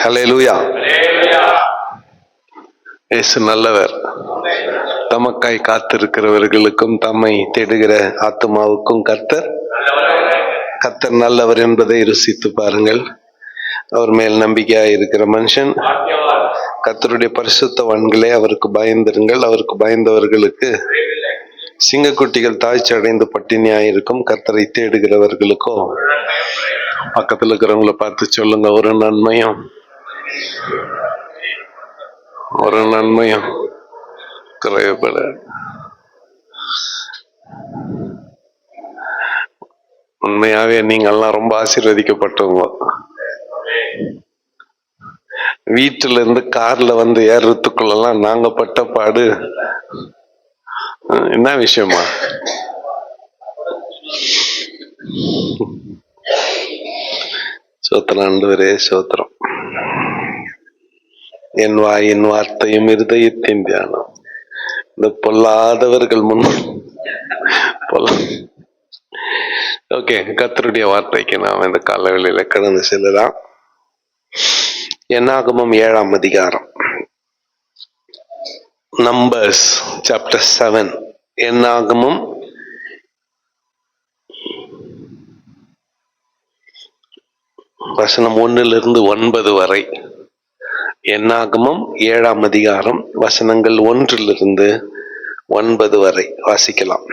ஹல்லேலூயா. இயேசு நல்லவர். தமக்காய் காத்திருக்கிறவர்களுக்கும் தம்மை தேடுகிற ஆத்மாவுக்கும் கர்த்தர் நல்லவர் என்பதை ருசித்து பாருங்கள். அவர் மேல் நம்பிக்கையாய் இருக்கிற மனுஷன் கர்த்தருடைய பரிசுத்தவான்களே, அவருக்கு பயந்திருங்கள். அவருக்கு பயந்தவர்களுக்கு சிங்கக்குட்டிகள் தாய்ச்சி அடைந்து பட்டினியாயிருக்கும். கர்த்தரை தேடுகிறவர்களுக்கோ, பக்கத்துல இருக்கிறவங்கள பார்த்து சொல்லுங்க, ஒரு நன்மையும் குறைவுபட. உண்மையாவே நீங்கெல்லாம் ரொம்ப ஆசீர்வதிக்கப்பட்டவங்க. வீட்டுல இருந்து கார்ல வந்து ஏறதுக்குள்ளலாம் நாங்க பட்ட பாடு என்ன விஷயமா? சோத்திரம் ஆண்டவரே, சோத்திரம். என் வாயின் வார்த்தையும் இருதயத்தின் தியானம் இந்த பொல்லாதவர்கள் முன் ஓகே, கர்த்தருடைய வார்த்தைக்கு நாம் இந்த காலவெளியில கடந்து செல்லலாம். என்னாகமம் 7ஆம் அதிகாரம், நம்பர்ஸ் சாப்டர் 7. என்னாகமம் வசனம் 1 - 9 வரை. என்னாகமம் 7ஆம் அதிகாரம் வசனங்கள் 1 - 9 வரை வாசிக்கலாம்.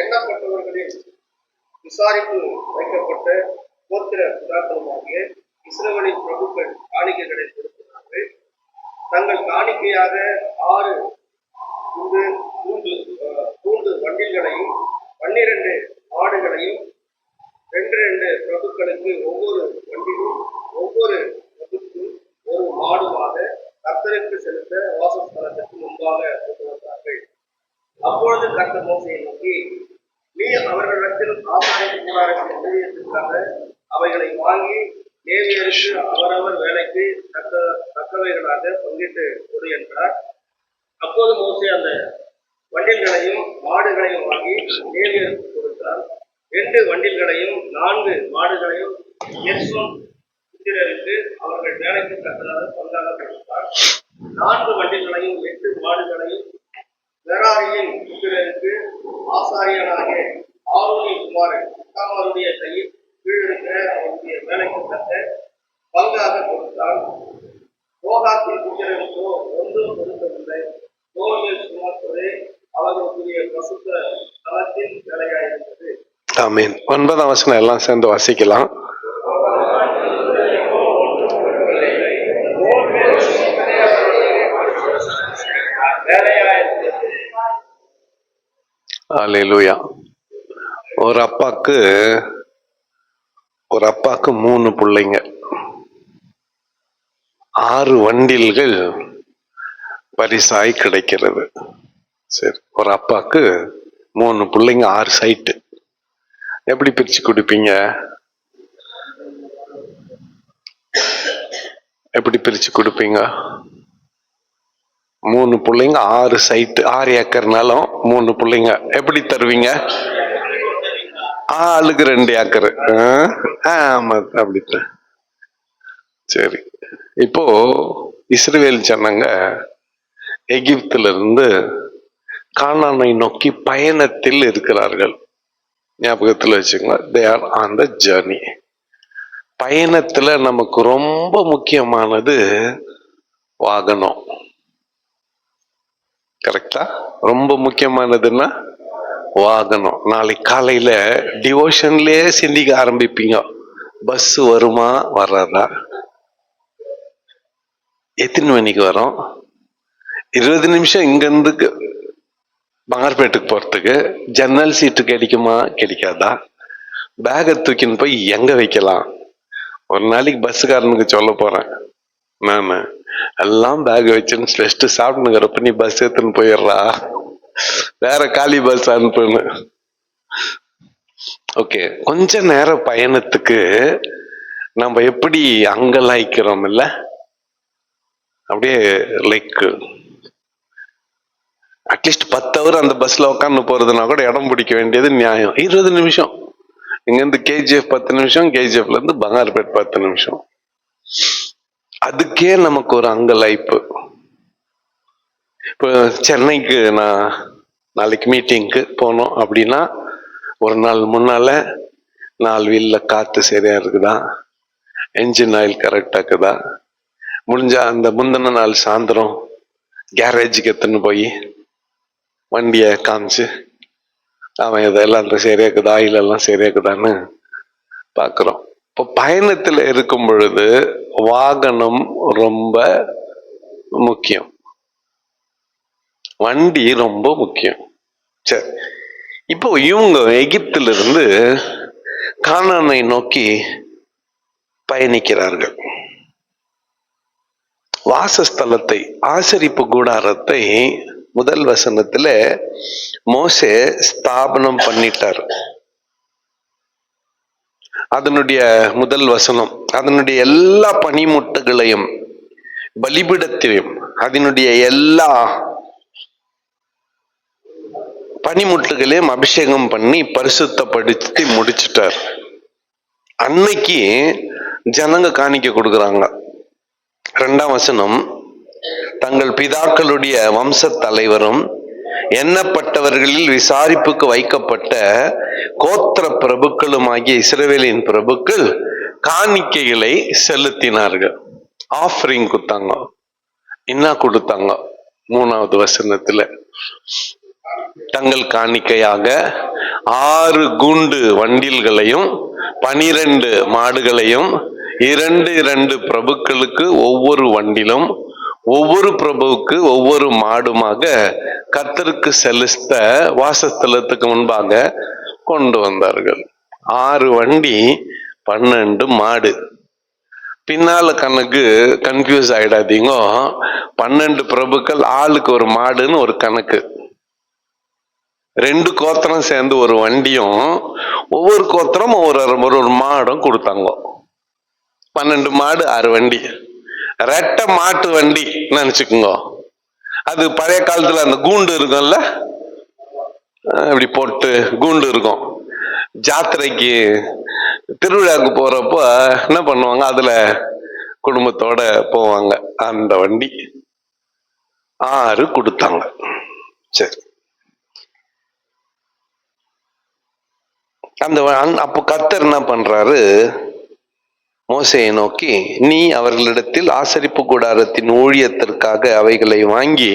எண்ணப்பட்டவர்களின் விசாரிப்பு வைக்கப்பட்ட கோத்திர பிதாக்களுமாகிய இஸ்ரவேலின் பிரபுக்கள் காணிக்கைகளை செலுத்தினார்கள். தங்கள் காணிக்கையாக 6 கூண்டு வண்டில்களையும் 12 ஆடுகளையும் 2 பிரபுக்களுக்கு ஒவ்வொரு வண்டிலும் ஒவ்வொரு பிரபுக்கும் ஒரு மாடுமாக கர்த்தருக்கு செலுத்த வாசஸ்தலத்திற்கு முன்பாக கொண்டு வந்தார்கள். அப்பொழுது கர்த்தர் மோசேயை நோக்கி, நீ அவர்களிடத்தில் ஆசாரிய கூடாரத்தின் ஊழியத்திற்காக அவைகளை வாங்கி லேவியருக்கு அவரவர் வேலைக்கு தக்கவைகளாக பங்கிட்டு கொடு என்றார். அப்போது மோசே அந்த வண்டில்களையும் மாடுகளையும் வாங்கி லேவியருக்கு கொடுத்தார். 2 வண்டில்களையும் 4 மாடுகளையும் எர்சோன் புத்திரருக்கு அவர்கள் வேலைக்கு தக்கதாக பங்காக கொடுத்தார். 4 வண்டில்களையும் 8 மாடுகளையும் மெராரியின் புத்திரருக்கு ஆசாரியனாகிய ஆரோனின் குமாரன் இத்தாமாருடைய கையில் கீழ் இருக்கிற அவருடைய வேலைக்கு தக்க பங்காக கொடுத்தார். கோகாத்தின் புத்திரருக்கோ ஒன்றும் கொடுக்கவில்லை. தோல்வியில் சுமப்பதே அவர்களுடைய பசுத்த தளத்தின் வேலையாயிருந்தது. ஆமென். 9ஆம் வசனம் எல்லாம் சேர்ந்து வாசிக்கலாம். அல்லேலூயா. ஒரு அப்பாக்கு 3 பிள்ளைங்க, 6 வண்டில்கள் பரிசாய் கிடைக்கிறது. சரி, ஒரு அப்பாக்கு 3 பிள்ளைங்க, 6 சைட்டு. எப்படி பிரிச்சு கொடுப்பீங்க? எப்படி பிரிச்சு கொடுப்பீங்க? 3 பிள்ளைங்க, 6 சைட்டு, 6 ஏக்கர்னாலும் 3 பிள்ளைங்க. எப்படி தருவீங்க? ஆளுக்கு 2 ஏக்கர். ஆமா, அப்படித்தான். சரி, இப்போ இஸ்ரவேல் ஜனங்க எகிப்துல இருந்து கானானை நோக்கி பயணத்தில் இருக்கிறார்கள். ஞாபகத்துல வச்சுக்கோங்க, they are on the journey. பயணத்துல நமக்கு ரொம்ப முக்கியமானது வாகனம். கரெக்டா? ரொம்ப முக்கியமானதுன்னா வாகனம். நாளைக்கு காலையில டிவோஷன்லயே சிந்திக்க ஆரம்பிப்பீங்க, பஸ் வருமா வராதா, எத்தனை மணிக்கு வரும், 20 நிமிஷம் இங்க இருந்து பங்கார்பேட்டுக்கு போறதுக்கு ஜன்னல் சீட்டு கிடைக்குமா கிடைக்காதா, பேகை தூக்கின்னு போய் எங்க வைக்கலாம். ஒரு நாளைக்கு பஸ்ஸுக்காரனுக்கு சொல்ல போறேன், நானு எல்லாம் பேக் வச்சுன்னு ஸ்பெஸ்ட் சாப்பிட்டுங்கிறப்ப நீ பஸ் எடுத்துன்னு போயிடுறா, வேற காலி பஸ் அனுப்புன்னு. ஓகே, கொஞ்ச நேரம் பயணத்துக்கு நம்ம எப்படி அங்கலாய்க்கிறோம் இல்ல, அப்படியே லைக் அட்லீஸ்ட் 10 ஹவர் அந்த பஸ்ல உட்காந்து போறதுனா கூட இடம் பிடிக்க வேண்டியது நியாயம். 20 நிமிஷம் இங்க இருந்து கேஜிஎஃப் 10 நிமிஷம், கேஜிஎஃப்ல இருந்து பங்கார்பேட் 10 நிமிஷம். அதுக்கே நமக்கு ஒரு அங்கலாய்ப்பு. இப்போ சென்னைக்கு நான் நாளைக்கு மீட்டிங்க்கு போனோம் அப்படின்னா, ஒரு நாள் முன்னால 4 வீல்ல காத்து சரியா இருக்குதா, என்ஜின் ஆயில் கரெக்டா இருக்குதா, முடிஞ்சா அந்த முந்தின நாள் சாயந்தரம் கேரேஜுக்கு எடுத்துன்னு போய் வண்டியை காமிச்சு அவன் இதெல்லாம் சரியா இருக்குதா, ஆயில் எல்லாம் சரியா இருக்குதான்னு பாக்குறோம். இப்போ பயணத்துல இருக்கும் பொழுது வாகனம் ரொம்ப முக்கியம், வண்டி ரொம்ப முக்கியம். சரி, இப்போ இவங்க எகிப்தில இருந்து கானானை நோக்கி பயணிக்கிறார்கள். வாசஸ்தலத்தை, ஆசரிப்பு கூடாரத்தை முதல் வசனத்துல மோசே ஸ்தாபனம் பண்ணிட்டார். அதனுடைய முதல் வசனம், அதனுடைய எல்லா பனிமுட்டுகளையும் பலிபிடத்தையும் அதனுடைய எல்லா பனிமுட்டுகளையும் அபிஷேகம் பண்ணி பரிசுத்தப்படுத்தி முடிச்சிட்டார். அன்னைக்கு ஜனங்க காணிக்க கொடுக்குறாங்க. 2ஆம் வசனம், தங்கள் பிதாக்களுடைய வம்ச தலைவரும் எண்ணப்பட்டவர்களில் விசாரிப்புக்கு வைக்கப்பட்ட கோத்திர பிரபுக்களும் ஆகிய இஸ்ரவேலின் பிரபுக்கள் காணிக்கைகளை செலுத்தினார்கள். ஆஃபரிங் கொடுத்தாங்க. என்ன கொடுத்தாங்க? 3வது வசனத்துல, தங்கள் காணிக்கையாக 6 கூண்டு வண்டில்களையும் 12 மாடுகளையும் 2 பிரபுக்களுக்கு ஒவ்வொரு வண்டிலும் ஒவ்வொரு பிரபுவுக்கு ஒவ்வொரு மாடுமாக கர்த்தருக்கு செலுத்த வாசஸ்தலத்துக்கு முன்பாக கொண்டு வந்தார்கள். 6 வண்டி 12 மாடு. பின்னால கணக்கு கன்ஃபியூஸ் ஆயிடாதீங்க. 12 பிரபுக்கள் ஆளுக்கு ஒரு மாடுன்னு ஒரு கணக்கு. 2 கோத்திரம் சேர்ந்து ஒரு வண்டியும் ஒவ்வொரு கோத்திரம் ஒரு மாடும் கொடுத்தாங்க. 12 மாடு 6 வண்டி. ரெட்டை மாட்டு வண்டி நினைச்சுக்குங்க. அது பழைய காலத்துல அந்த கூண்டு இருக்கும்ல, இப்படி போட்டு கூண்டு இருக்கும். ஜாத்திரைக்கு திருவிழாவுக்கு போறப்ப என்ன பண்ணுவாங்க, அதுல குடும்பத்தோட போவாங்க. அந்த வண்டி 6 கொடுத்தாங்க. சரி, அந்த அப்போ கர்த்தர் என்ன பண்றாரு, மோசேயை நோக்கி, நீ அவர்களிடத்தில் ஆசரிப்பு கூடாரத்தின் ஊழியத்திற்காக அவைகளை வாங்கி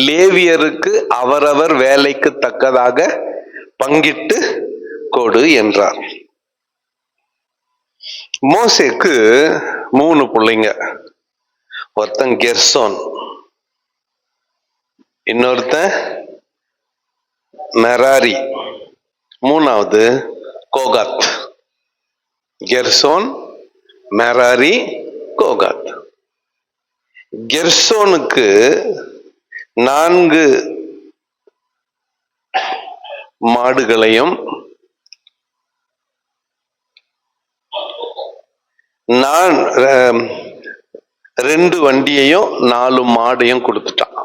லேவியருக்கு அவரவர் வேலைக்கு தக்கதாக பங்கிட்டு கொடு என்றார். மோசேக்கு 3 பிள்ளைங்க. ஒருத்தன் கெர்சோன், இன்னொருத்தன் மெராரி, 3வது கோகாத். Gershon, Merari, Kohath. கெர்சோனுக்கு 4 மாடுகளையும் 2 வண்டியையும் 4 மாடையும் கொடுத்துட்டான்.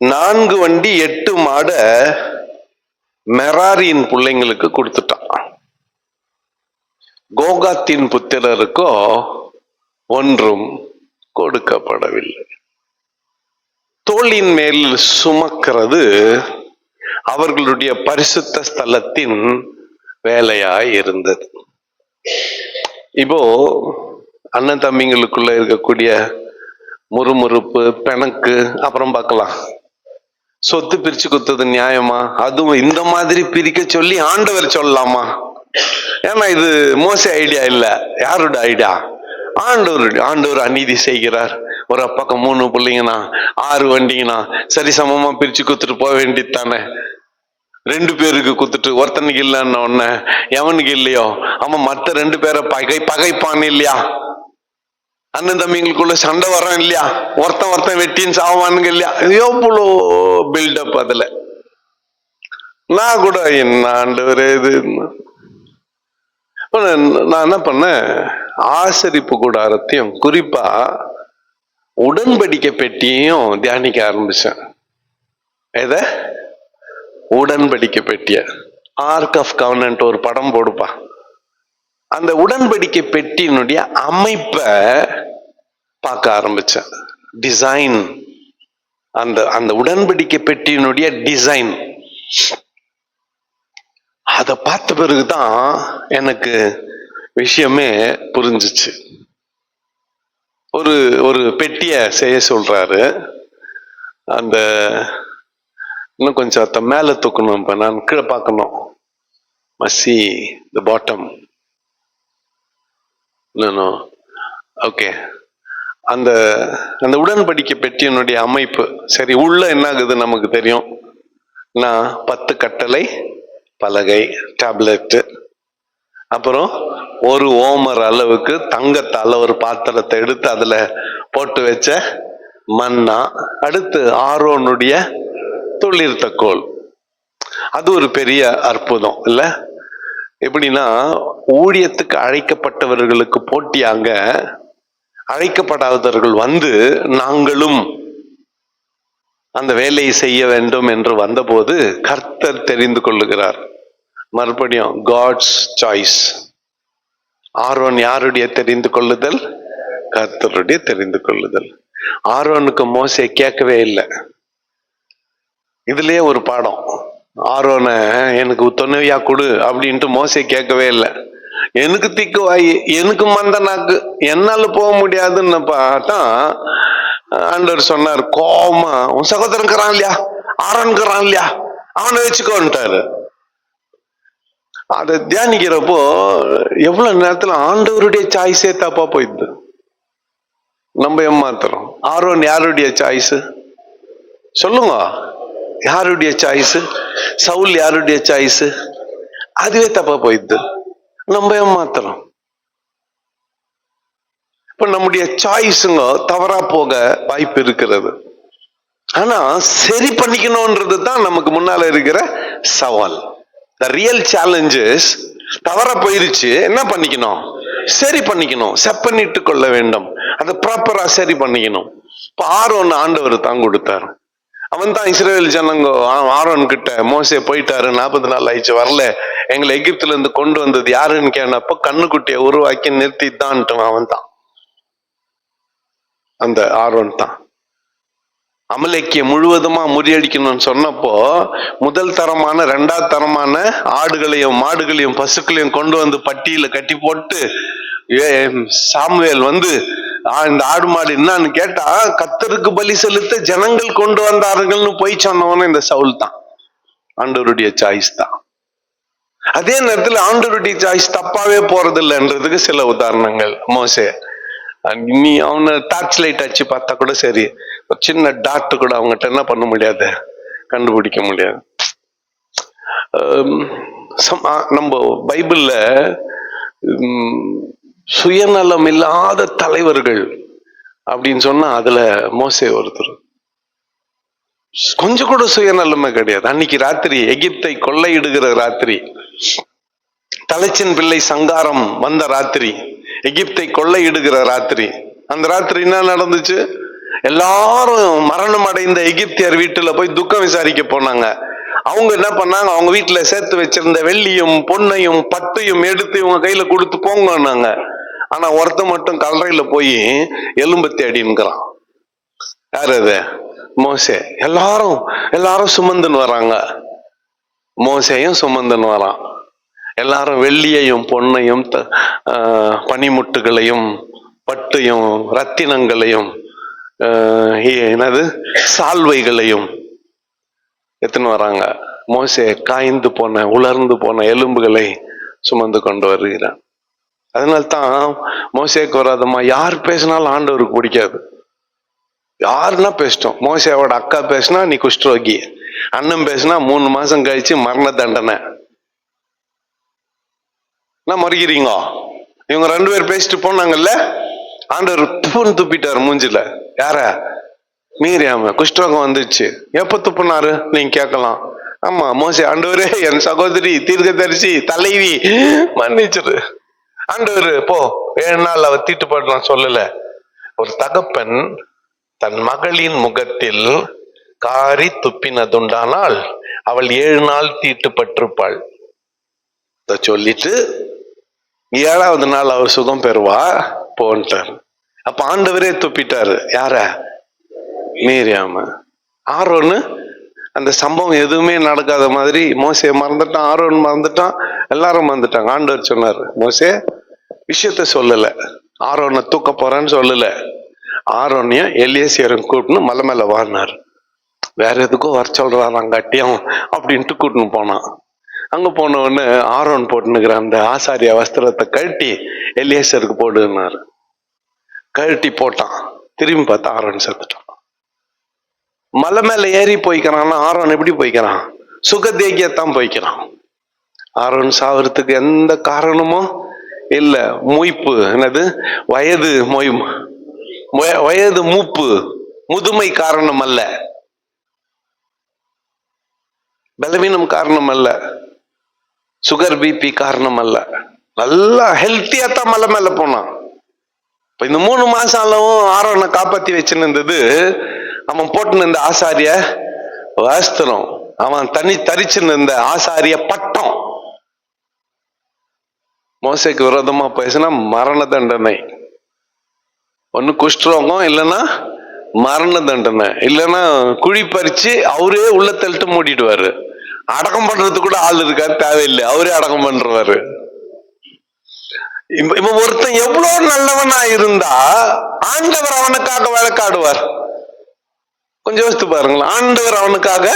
4 வண்டி 8 மாட மெராரியின் பிள்ளைங்களுக்கு கொடுத்துட்டான். கோகாத்தின் புத்திரருக்கோ ஒன்றும் கொடுக்கப்படவில்லை. தோளின் மேல் சுமக்கிறது அவர்களுடைய பரிசுத்த ஸ்தலத்தின் வேலையாய் இருந்தது. இப்போ அண்ணன் தம்பிங்களுக்குள்ள இருக்கக்கூடிய முறுமுறுப்பு, பிணக்கு அப்புறம் பார்க்கலாம். சொத்து பிரிச்சு கொடுத்தது நியாயமா? அதுவும் இந்த மாதிரி பிரிக்க சொல்லி ஆண்டவர் சொல்லலாமா? ஏன்னா இது மோசே ஐடியா இல்ல, யாரோட ஐடியா? ஆண்டவர் அநீதி செய்கிறார். ஒரு பக்கம் 3 பிள்ளைங்கண்ணா 6 வண்டிங்கண்ணா சரி சமமா பிரிச்சு குத்துட்டு போக வேண்டியது தானே. 2 பேருக்கு குத்துட்டு ஒருத்தனுக்கு இல்லைன்ன ஒண்ணு எவனுக்கு இல்லையோ அவன் மற்ற 2 பேரை பகைப்பான் இல்லையா? அண்ணன் தம்பிங்களுக்குள்ள சண்டை வரோம் இல்லையா? ஒருத்தன் வெட்டின்னு சாவானுங்க இல்லையா? எவ்வளோ பில்டப். அதுல நான் கூட என்ன ஆண்டவரே இது இப்ப நான் என்ன பண்ணேன், ஆசரிப்பு கூடாரத்தையும் குறிப்பா உடன்படிக்கை பெட்டியையும் தியானிக்க ஆரம்பிச்சேன். எத? உடன்படிக்கை பெட்டிய. ஆர்க் ஆஃப் கவர்னன்ட் ஒரு படம் போடுப்பா. அந்த உடன்படிக்கை பெட்டியினுடைய அமைப்பை பார்க்க ஆரம்பிச்சேன். டிசைன், அந்த அந்த உடன்படிக்கை பெட்டியினுடைய டிசைன், அதை பார்த்த பிறகுதான் எனக்கு விஷயமே புரிஞ்சிச்சு. ஒரு ஒரு பெட்டிய செய்ய சொல்றாரு. அந்த இன்னும் கொஞ்சம் அத மேல தூக்கணும். இப்ப நான் கீழே பார்க்கணும். மசி த பாட்டம். ஓகே. அந்த அந்த உடன்படிக்கை பெட்டியினுடைய அமைப்பு சரி. உள்ள என்ன ஆகுது நமக்கு தெரியும். நான் 10 கட்டளை பலகை, டேப்லெட், அப்புறம் ஒரு ஓமர் அளவுக்கு தங்கத்தால ஒரு பாத்திரத்தை எடுத்து அதுல போட்டு வச்ச மன்னா, அடுத்து ஆரோனுடைய துளிர்த்த கோல். அது ஒரு பெரிய அற்புதம் இல்ல? எப்படின்னா, ஊழியத்துக்கு அழைக்கப்பட்டவர்களுக்கு போட்டியாக அழைக்கப்படாதவர்கள் வந்து நாங்களும் அந்த வேலையை செய்ய வேண்டும் என்று வந்தபோது கர்த்தர் தெரிந்து கொள்ளுகிறார். மறுபடியும் காட்ஸ் சாய்ஸ். ஆரோன் யாருடைய தெரிந்து கொள்ளுதல்? கர்த்தருடைய தெரிந்து கொள்ளுதல். ஆரோனுக்கு மோசே கேட்கவே இல்லை. இதுலயே ஒரு பாடம். ஆரோனை எனக்கு துணைவியா கொடு அப்படின்ட்டு மோசே கேட்கவே இல்லை. எனக்கு திக்கு வாயி, எனக்கு மந்த நாக்கு, என்னால போக முடியாதுன்னு பார்த்தா ஆண்டவர் சொன்னார் கோமா, உன் சகோதரன்கிறான் இல்லையா, ஆரோன்கிறான் இல்லையா, அவனை வச்சுக்கோன்ட்டாரு. அதை தியானிக்கிறப்போ எவ்வளவு நேரத்துல ஆண்டவருடைய சாய்ஸே தப்பா போயிடுது. நம்ம ஏமாத்துறோம். ஆரோன் யாருடைய சாய்ஸ் சொல்லுங்க? யாருடைய சாய்ஸ்? சவுல் யாருடைய சாய்ஸ்? அதுவே தப்பா போயிடுது. நம்ம ஏமாத்துறோம். இப்ப நம்முடைய சாய்ஸுங்க தவறா போக வாய்ப்பு இருக்கிறது. ஆனா சரி பண்ணிக்கணும்ன்றது தான் நமக்கு முன்னால இருக்கிற சவால். The real challenge is, தவறா போயிருச்சு, என்ன பண்ணிக்கணும்? சரி பண்ணிக்கணும். செப்பனிட்டு கொள்ள வேண்டும். அதை ப்ராப்பரா சரி பண்ணிக்கணும். இப்ப ஆரோன் ஆண்டவர் தான் கொடுத்தாரு. அவன் தான் இஸ்ரேல் ஜனங்க ஆரோன் கிட்ட, மோசே போயிட்டாரு, 40 நாள் ஆயிடுச்சு வரல, எங்களை எகிப்துல இருந்து கொண்டு வந்தது யாருன்னு கேட்டப்ப கண்ணுக்குட்டியை உருவாக்கி நிறுத்திட்டான்ட்டு அவன் தான், அந்த ஆரோன் தான். அமலேக்கிய முழுவதுமா முறியடிக்கணும்னு சொன்னப்போ முதல் தரமான 2வது தரமான ஆடுகளையும் மாடுகளையும் பசுக்களையும் கொண்டு வந்து பட்டியல கட்டி போட்டு சாமுவேல் வந்து இந்த ஆடு மாடு என்னன்னு கேட்டா கர்த்தருக்கு பலி செலுத்த ஜனங்கள் கொண்டு வந்தார்கள்னு போய் சொன்னவன இந்த சவுல் தான். ஆண்டவருடைய சாய்ஸ் தான். அதே நேரத்தில் ஆண்டவருடைய சாய்ஸ் தப்பாவே போறது இல்லைன்றதுக்கு சில உதாரணங்கள். மோசே நீ அவனை டார்ச் லைட் அடிச்சு பார்த்தா கூட சரி, ஒரு சின்ன டாட் கூட அவங்ககிட்ட என்ன பண்ண முடியாது, கண்டுபிடிக்க முடியாது. நம்ம பைபிள்ல சுயநலம் இல்லாத தலைவர்கள் அப்படின்னு சொன்னா அதுல மோசே ஒருத்தர். கொஞ்சம் கூட சுயநலமே கிடையாது. அன்னைக்கு ராத்திரி எகிப்தை கொள்ளையிடுகிற ராத்திரி, தலைச்சின் பிள்ளை சங்காரம் வந்த ராத்திரி, எகிப்தை கொள்ளையிடுகிற ராத்திரி, அந்த ராத்திரி என்ன நடந்துச்சு? எல்லாரும் மரணம் அடைந்த எகிப்தியர் வீட்டுல போய் துக்கம் விசாரிக்க போனாங்க. அவங்க என்ன பண்ணாங்க, அவங்க வீட்டுல சேர்த்து வச்சிருந்த வெள்ளியும் பொன்னையும் பட்டையும் எடுத்து இவங்க கையில கொடுத்து போங்கன்னாங்க. ஆனா ஒருத்த மட்டும் கல்லறையில போய் எலும்பு தேடின்னுக்கிறான். யாரு அது? மோசே. எல்லாரும் சுமந்துன்னு வராங்க. மோசையும் சுமந்துன்னு வரான். எல்லாரும் வெள்ளியையும் பொன்னையும் பனிமுட்டுகளையும் பட்டையும் ரத்தினங்களையும் என்னது சால்வைகளையும் எத்தனை வராங்க. மோசே காய்ந்து போன உலர்ந்து போன எலும்புகளை சுமந்து கொண்டு வருகிறான். அதனால்தான் மோசேக்கு வராதம்மா யார் பேசினாலும் ஆண்டவருக்கு பிடிக்காது. யாருன்னா பேசிட்டோம். மோசேவோட அக்கா பேசினா நீ குஷ்டரோகி, அண்ணன் பேசினா 3 மாசம் கழிச்சு மரண தண்டனை. என்ன மறுக்கிறீங்க? இவங்க 2 பேர் பேசிட்டு போனாங்கல்ல, ஆண்டவர் துப்புன்னு துப்பிட்டாரு மூஞ்சில. யார? மீரியாம. குஷ்டரோகம் வந்துச்சு. எப்ப துப்புனாரு நீங்க கேட்கலாம். ஆமா மோசே, ஆண்டவரே என் சகோதரி தீர்க்கதரிசி தலைவி மன்னிச்சிரு. ஆண்டவர் போ 7 நாள் அவ தீட்டுப்படுறான் சொல்லல. ஒரு தகப்பன் தன் மகளின் முகத்தில் காரி துப்பினதுண்டானால் அவள் 7 நாள் தீட்டுப்பட்டிருப்பாள். சொல்லிட்டு 7வது நாள் அவர் சுகம் பெறுவா போன்ட்டார். அப்ப ஆண்டவரே துப்பிட்டாரு. யார? மீரியாம. ஆரோன்னு அந்த சம்பவம் எதுவுமே நடக்காத மாதிரி மோசே மறந்துட்டான், ஆரோன் மறந்துட்டான், எல்லாரும் மறந்துட்டாங்க. ஆண்டவர் சொன்னார், மோசே விஷயத்த சொல்லல, ஆரோனை தூக்க போறேன்னு சொல்லல, ஆரோனையும் எலியேசரும் கூட்டின்னு மலை மேல வாரினார். வேற எதுக்கோ வர சொல்றாரு அங்காட்டியும் அப்படின்ட்டு கூட்டின்னு போனான். அங்க போன உடனே ஆரோன் போட்டுனுக்கிற அந்த ஆசாரிய வஸ்திரத்தை கழட்டி எலியேசருக்கு போடுனாரு. கழட்டி போட்டான். திரும்பி பார்த்தா ஆரோன் செத்துட்டான். மலை மேல ஏறி போய்க்கிறான்னா ஆரோன் எப்படி போய்க்கிறான்? சுகதேகியத்தான் போய்க்கிறான். ஆரோன் சாவறதுக்கு எந்த காரணமும் இல்ல. மூய்ப்பு, என்னது வயது மூப்பு, முதுமை காரணம் அல்ல, பலவீனம் காரணம் அல்ல, சுகர் பிபி காரணம் அல்ல. நல்லா ஹெல்த்தியா தான் மலை மேல போனான். இப்ப இந்த 3 மாசம் அளவும் ஆரோனை காப்பாத்தி வச்சுருந்தது அவன் போட்டு இந்த ஆசாரிய வஸ்திரம், அவன் தரிச்சிருந்த ஆசாரிய பட்டம். மோசைக்கு விரோதமா பேசினா மரண தண்டனை, ஒண்ணு குஷ்டரோகம், இல்லைன்னா மரண தண்டனை, இல்லைன்னா குழி பறிச்சு அவரே உள்ள தள்ளிட்டு மூடிடுவாரு. அடக்கம் பண்றது கூட ஆள் இருக்கா, தேவையில்லை, அவரே அடக்கம் பண்றவாரு. இவன் ஒருத்தன் எவ்வளவு நல்லவனா இருந்தா ஆண்டவர் அவனுக்காக வழக்காடுவார். கொஞ்சம் யோசித்து பாருங்களேன். ஆண்டவர் அவனுக்காக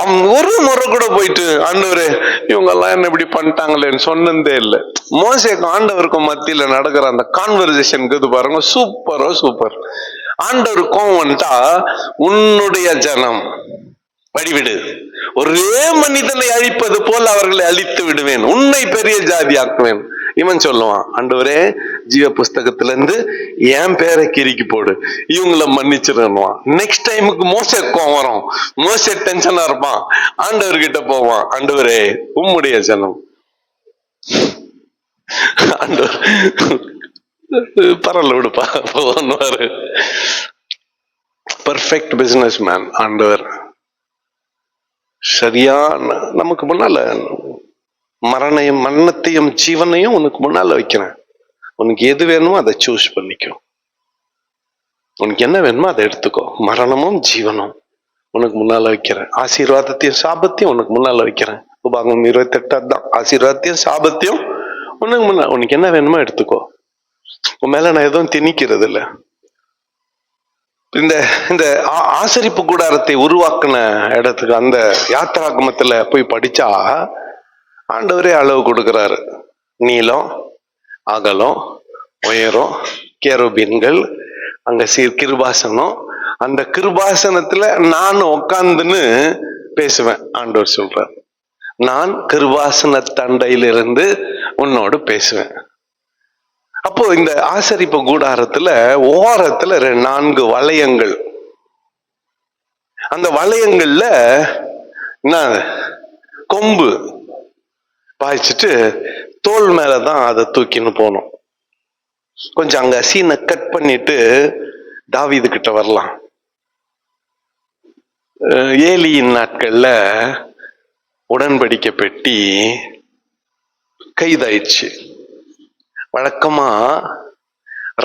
அவன் ஒரு முறை கூட போயிட்டு ஆண்டவரே இவங்க எல்லாம் என்ன இப்படி பண்ணிட்டாங்களேன்னு சொன்னதே இல்லை. மோசேக்கும் ஆண்டவருக்கும் மத்தியில நடக்கிற அந்த கான்வர்சேஷனுக்கு இது பாருங்க, சூப்பர். ஆண்டவருக்கும் வந்துட்டா, உன்னுடைய ஜனம் வழிவிடு, ஒரே மனிதனை அழிப்பது போல் அவர்களை அழித்து விடுவேன், உன்னை பெரிய ஜாதி ஆக்குவேன். இவன் சொல்லுவான், ஆண்டவரே ஜீவ புஸ்தகத்துல இருந்து என் பேரை கிறுக்கி போடு, இவங்களை மன்னிச்சிருவான். நெக்ஸ்ட் டைமுக்கு மோசே கோவம் வரும், மோசே டென்ஷனா இருப்பான், ஆண்டவர்கிட்ட போவான், ஆண்டவரே உம்முடைய ஜனம். ஆண்டவர் பரவாயில்ல விடுப்பா போவாரு. பர்ஃபெக்ட் பிசினஸ் மேன் ஆண்டவர். சரியான நமக்கு முன்னால மரணத்தையும் ஜீவனையும் உனக்கு முன்னால வைக்கிறேன். உனக்கு எது வேணுமோ அதை சூஸ் பண்ணிக்கோ. உனக்கு என்ன வேணுமோ அதை எடுத்துக்கோ. மரணமும் ஜீவனும் உனக்கு முன்னால வைக்கிறேன். ஆசீர்வாதத்தையும் சாபத்தையும் உனக்கு முன்னால வைக்கிறேன். உபாகமம் 28 தான். ஆசீர்வாதத்தையும் சாபத்தையும் உனக்கு முன்னால, உனக்கு என்ன வேணுமோ எடுத்துக்கோ. உன் மேல நான் எதுவும் திணிக்கிறது இல்லை. இந்த ஆசரிப்பு கூடாரத்தை உருவாக்குன இடத்துக்கு அந்த யாத்திராகமத்துல போய் படிச்சா ஆண்டவரே அளவு கொடுக்கிறாரு. நீளம், அகலம், உயரம், கேருபீன்கள், அங்க கிருபாசனம், அந்த கிருபாசனத்துல நான் உட்கார்ந்துன்னு பேசுவேன். ஆண்டவர் சொல்றார், நான் கிருபாசன தண்டையிலிருந்து உன்னோடு பேசுவேன். அப்போ இந்த ஆசரிப்பு கூடாரத்துல ஓரத்துல 4 வளையங்கள், அந்த வளையங்கள்ல என்ன கொம்பு பாய்ச்சிட்டு தோல் மேலதான் அதை தூக்கின்னு போனோம். கொஞ்சம் அங்க சீனை கட் பண்ணிட்டு தாவீது கிட்ட வரலாம். ஏலியின் நாட்கள்ல உடன்படிக்கை பெட்டி கைதாயிடுச்சு. வழக்கமா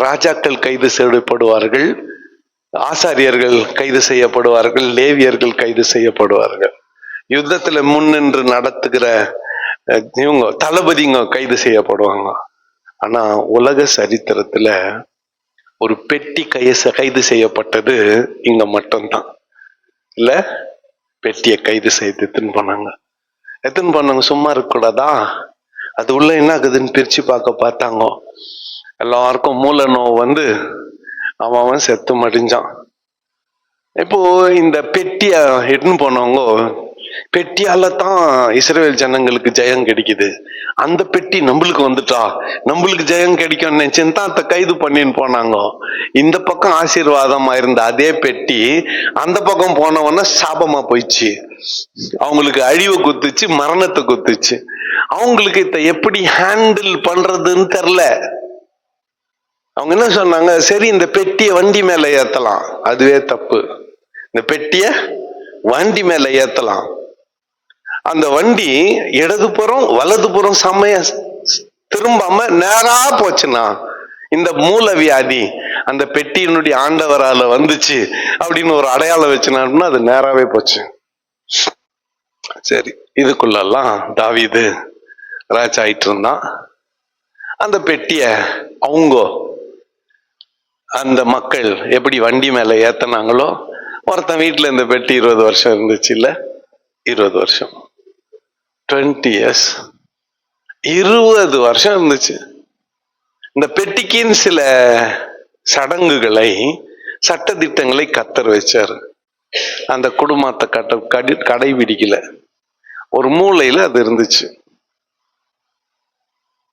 ராஜாக்கள் கைது செய்யப்படுவார்கள், ஆசாரியர்கள் கைது செய்யப்படுவார்கள், லேவியர்கள் கைது செய்யப்படுவார்கள். யுத்தத்துல முன்னின்று நடத்துகிற இவங்க தளபதிங்க கைது செய்யப்படுவாங்க. ஆனா உலக சரித்திரத்துல ஒரு பெட்டி கைது செய்யப்பட்டது இங்க மட்டும்தான். இல்ல, பெட்டியை கைது செய்து எத்துன்னு போனாங்க. சும்மா இருக்க கூடாதா? அது உள்ள என்ன ஆகுதுன்னு பிரிச்சு பார்த்தாங்க. எல்லாருக்கும் மூல நோவு அவன் செத்து மடிஞ்சான். இப்போ இந்த பெட்டிய எட்டுன்னு போனவங்க, பெட்டியால தான் இஸ்ரவேல் ஜனங்களுக்கு ஜெயம் கிடைக்குது, அந்த பெட்டி நம்மளுக்கு வந்துட்டா நம்மளுக்கு ஜெயம் கிடைக்கும் நினைச்சுன்னு தான் அதை கைது பண்ணின்னு போனாங்க. இந்த பக்கம் ஆசீர்வாதமா இருந்த அதே பெட்டி அந்த பக்கம் போனவன சாபமா போயிடுச்சு. அவங்களுக்கு அழிவை குத்துச்சு, மரணத்தை குத்துச்சு. அவங்களுக்கு இத எப்படி ஹேண்டில் பண்றதுன்னு தெரியல. அவங்க என்ன சொன்னாங்க, சரி இந்த பெட்டியை வண்டி மேல ஏத்தலாம். அதுவே தப்பு. இந்த பெட்டிய வண்டி மேல ஏத்தலாம். அந்த வண்டி இடதுபுறம் வலதுபுறம் செம்மைய திரும்பாம நேரா போச்சுன்னா இந்த மூல வியாதி அந்த பெட்டியினுடைய ஆண்டவரால வந்துச்சு அப்படின்னு ஒரு அடையாளம் வச்சுனா அது நேராவே போச்சு. சரி, இதுக்குள்ளெல்லாம் தாவீது ராஜா ஆயிட்டு இருந்தான். அந்த பெட்டிய அவங்க அந்த மக்கள் எப்படி வண்டி மேல ஏத்தனாங்களோ, ஒருத்தன் வீட்டுல இந்த பெட்டி 20 வருஷம் இருந்துச்சு இல்ல, 20 வருஷம் 20 years 20 வருஷம் இருந்துச்சு. இந்த பெட்டிக்கின்னு சில சடங்குகளை சட்ட திட்டங்களை கத்தர் வச்சாரு. அந்த குடும்பத்தை கடைபிடிக்கல. ஒரு மூலையில அது இருந்துச்சு,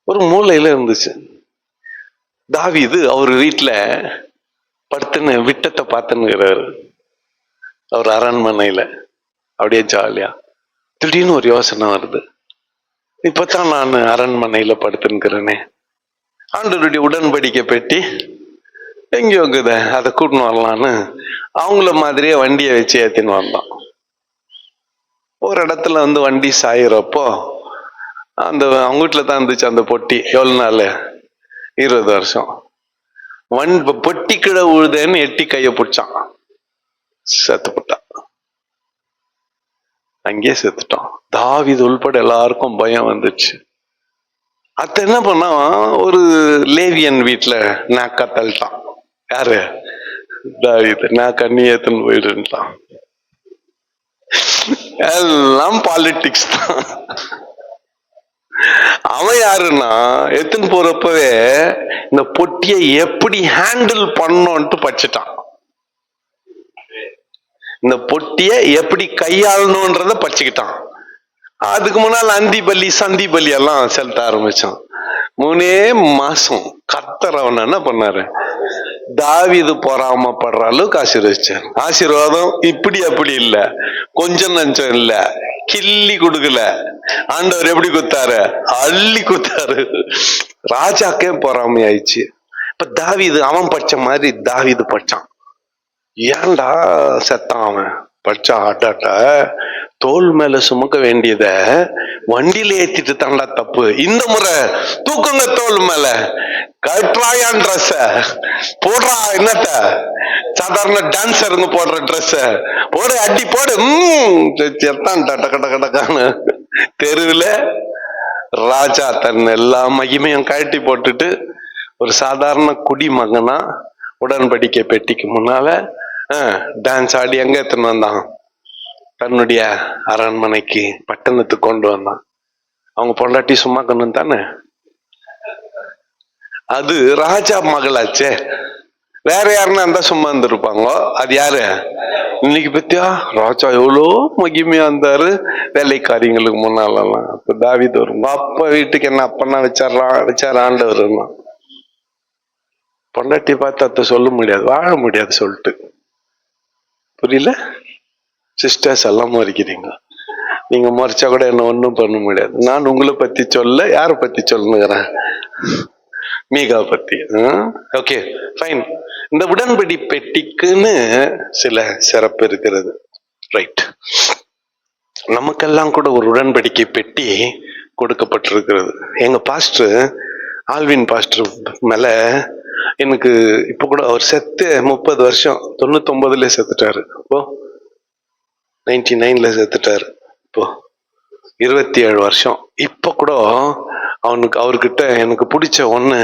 ஒரு மூலையில இருந்துச்சு. தாவீது அவர் வீட்டுல படுத்துன்னு விட்டத்தை பார்த்துன்னுகிறாரு. அவர் அரண்மனையில அப்படியே ஜாலியா. திடீர்னு ஒரு யோசனை வருது, இப்பதான் நான் அரண்மனையில படுத்துன்னுக்கிறேனே, ஆண்டவருடைய உடன்படிக்கை பெட்டி எங்கேயோ இருக்குத, அதை கூட்டின்னு வரலான்னு அவங்கள மாதிரியே வண்டியை வச்சு ஏத்தின்னு வந்தான். ஒரு இடத்துல வண்டி சாயிறப்போ அந்த அவங்க வீட்டுல தான் இருந்துச்சு அந்த பொட்டி. எவ்வளவு நாள்? 20 வருஷம். பொட்டி கிட உழுதேன்னு எட்டி கைய பிடிச்சான், செத்து போட்டான். அங்கேயே செத்துட்டான். தாவீது உள்பட எல்லாருக்கும் பயம் வந்துச்சு. அத்த என்ன பண்ணா, ஒரு லேவியன் வீட்டுல நாக்கா தள்ளிட்டான். யாரு? தாவீது. நான் கண்ணி ஏத்துன்னு போயிடுன்ட்டான். எல்லாம் பாலிடிக்ஸ் தான். அவன் யாருன்னா, எத்துன்னு போறப்பவே இந்த பொட்டியை எப்படி ஹேண்டில் பண்ணோன்ட்டு படிச்சுட்டான். இந்த பொட்டியை எப்படி கையாளணும்ன்றத படிச்சுக்கிட்டான். அதுக்கு முன்னால் அந்தி பலி சந்தி பலி எல்லாம் செலுத்த ஆரம்பிச்சான். 3 மாசம் கர்த்தர் அவன் என்ன பண்ணாரு, தாவீது பொறாமப்படுற அளவுக்கு ஆசீர்வதிச்சார். ஆசீர்வாதம் இப்படி அப்படி இல்ல, கொஞ்சம் நஞ்சம் இல்ல, கிள்ளி கொடுக்கல. ஆண்டவர் எப்படி குத்தாரு? அள்ளி குத்தாரு. ராஜாக்கே பொறாமை ஆயிடுச்சு. இப்ப தாவீது அவன் படிச்ச மாதிரி தாவீது படிச்சான். ஏன்டா செத்தான் அவன்? படிச்சா ஆட்டாட்ட தோல் மேல சுமக்க வேண்டியத வண்டியில ஏத்திட்டு தாண்டா தப்பு. இந்த முறை தூக்குங்க தோல் மேல, கட்டுறாயான் ட்ரெஸ் போடுறா. என்னத்த சாதாரண டான்சருங்க போடுற ட்ரெஸ் போடு, அடி போடு. செத்தான் டக்க டக்க டக்கான்னு தெருவில். ராஜா தன் எல்லா மகிமையும் கழட்டி போட்டுட்டு ஒரு சாதாரண குடிமகனா உடன்படிக்கை பெட்டிக்கு முன்னால டான்ஸ் ஆடி எங்க எடுத்துன்னு வந்தான்? தன்னுடைய அரண்மனைக்கு, பட்டணத்துக்கு கொண்டு வந்தான். அவங்க பொண்டாட்டி சும்மா கண்ணு தானே, அது ராஜா மகளாச்சே. வேற யாருன்னா இருந்தா சும்மா இருந்திருப்பாங்க. அது யாரு? இன்னைக்கு பத்தியா ராஜா எவ்வளோ மகிமையா இருந்தாரு வேலைக்காரியங்களுக்கு முன்னாலெல்லாம். அப்ப தாவீது வரும், அப்பா வீட்டுக்கு என்ன அப்பன்னா வச்சாரு ஆண்டவர். பொண்டாட்டி பார்த்து அத்தை சொல்ல முடியாது, வாழ முடியாது சொல்லிட்டு. புரியல? சிஸ்டர்ஸ் எல்லாம் மறிக்கிறீங்க. நீங்க மறைச்சா கூட என்ன ஒண்ணும் பண்ண முடியாது. நான் உங்களை பத்தி சொல்ல, யார பத்தி சொல்லுங்கிறேன்? மீகா பத்தி. Okay fine. இந்த உடன்படி பெட்டிக்குன்னு சில சிறப்பு இருக்கிறது, ரைட்? நமக்கெல்லாம் கூட ஒரு உடன்படிக்கை பெட்டி கொடுக்கப்பட்டிருக்கிறது. எங்க பாஸ்டர் ஆல்வின் பாஸ்டர் மேல எனக்கு இப்ப கூட, அவர் செத்து 30 வருஷம், 99ல செத்துட்டாரு. இப்போ 99ல செத்துட்டாரு. இப்போ 27 வருஷம். இப்ப கூட அவர்கிட்ட எனக்கு பிடிச்ச ஒண்ணு,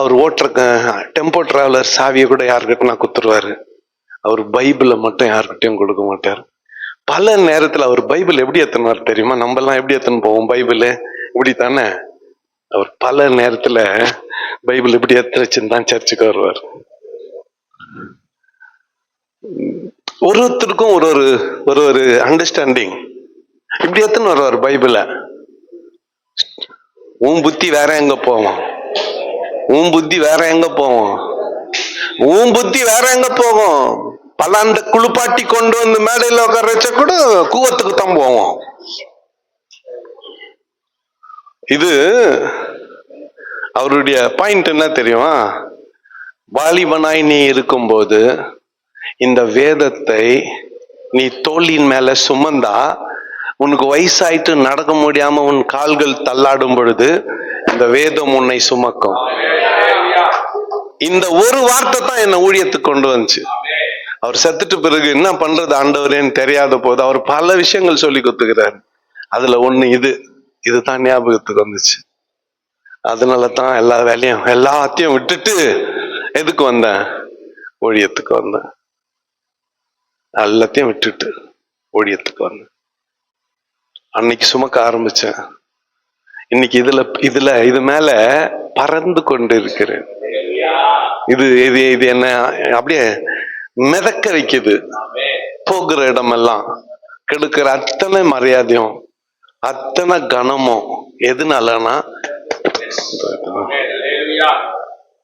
அவர் ஓட்டுற டெம்போ டிராவலர் சாவியை கூட யாருக்கிட்ட நான் குத்துருவாரு. அவர் பைபிளை மட்டும் யாருக்கிட்டையும் கொடுக்க மாட்டார். பல நேரத்துல அவர் பைபிள் எப்படி எத்தனார் தெரியுமா? நம்ம எல்லாம் எப்படி எத்தனை போவோம் பைபிள்? இப்படி தானே. அவர் பல நேரத்துல பைபிள் இப்படி எடுத்து வச்சுதான் சர்ச்சுக்கு வருவார். ஒருத்தருக்கும் ஒரு ஒரு அண்டர்ஸ்டாண்டிங். இப்படி எத்தனை வருவார் பைபிள. உன் புத்தி வேற எங்க போவோம், உன் புத்தி வேற எங்க போவோம், உன் புத்தி வேற எங்க போகும். பல அந்த குளிப்பாட்டி கொண்டு வந்து மேடையில் உட்கார வச்ச கூட கூவத்துக்கு தான் போவோம். இது அவருடைய பாயிண்ட் என்ன தெரியுமா? வாலிபனாய் நீ இருக்கும்போது இந்த வேதத்தை நீ தோளின் மேல சுமந்தா, உனக்கு வயசாயிட்டு நடக்க முடியாம உன் கால்கள் தள்ளாடும் பொழுது இந்த வேதம் உன்னை சுமக்கும். இந்த ஒரு வார்த்தை தான் என்ன ஊழியத்துக்கு கொண்டு வந்துச்சு. அவர் செத்துட்டு பிறகு என்ன பண்றது ஆண்டவரேன்னு தெரியாத போது அவர் பல விஷயங்கள் சொல்லி கொடுத்துக்கிறார். அதுல ஒண்ணு இதுதான் ஞாபகத்துக்கு வந்துச்சு. அதனாலதான் எல்லா வேலையும் எல்லாத்தையும் விட்டுட்டு எதுக்கு வந்தேன்? ஊழியத்துக்கு வந்தேன். எல்லாத்தையும் விட்டுட்டு ஊழியத்துக்கு வந்தேன். அன்னைக்கு சுமக்க ஆரம்பிச்சேன். இன்னைக்கு இது மேல பறந்து கொண்டு இருக்கிறேன். இது இது இது என்ன அப்படியே மிதக்க வைக்குது. போகிற இடமெல்லாம் கெடுக்கிற அத்தனை மரியாதையும் அத்தனை கனமும் எதுனாலனா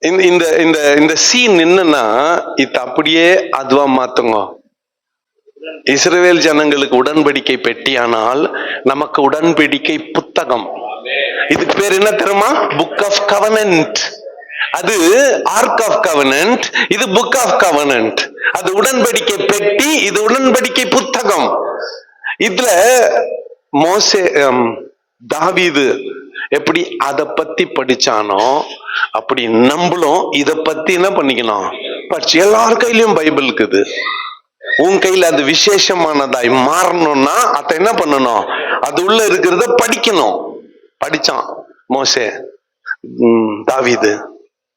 இந்த இந்த இந்த சீன் என்னன்னா, இது அப்படியே அதுவா மாத்துங்க. இஸ்ரவேல் ஜனங்களுக்கு உடன்படிக்கை பெட்டியானால் நமக்கு உடன்படிக்கை புத்தகம். இதுக்கு பேர் என்ன தெரியுமா? Book of covenant. அது ஆர்க் ஆஃப் கவனன்ட், இது புக் ஆஃப் கவனன்ட். அது உடன்படிக்கை பெட்டி, இது உடன்படிக்கை புத்தகம். இதுல மோசே தாவீது எப்படி அத பத்தி படிச்சானோ அப்படி நம்மளும் இத பத்தி என்ன பண்ணிக்கணும், படிச்சு. எல்லார் கையிலயும் பைபிள் இருக்குது. உன் கையில அது விசேஷமானதாய் மாறணும்னா அத என்ன பண்ணணும்? அது உள்ள இருக்கிறத படிக்கணும். படிச்சான் மோசே. தாவீது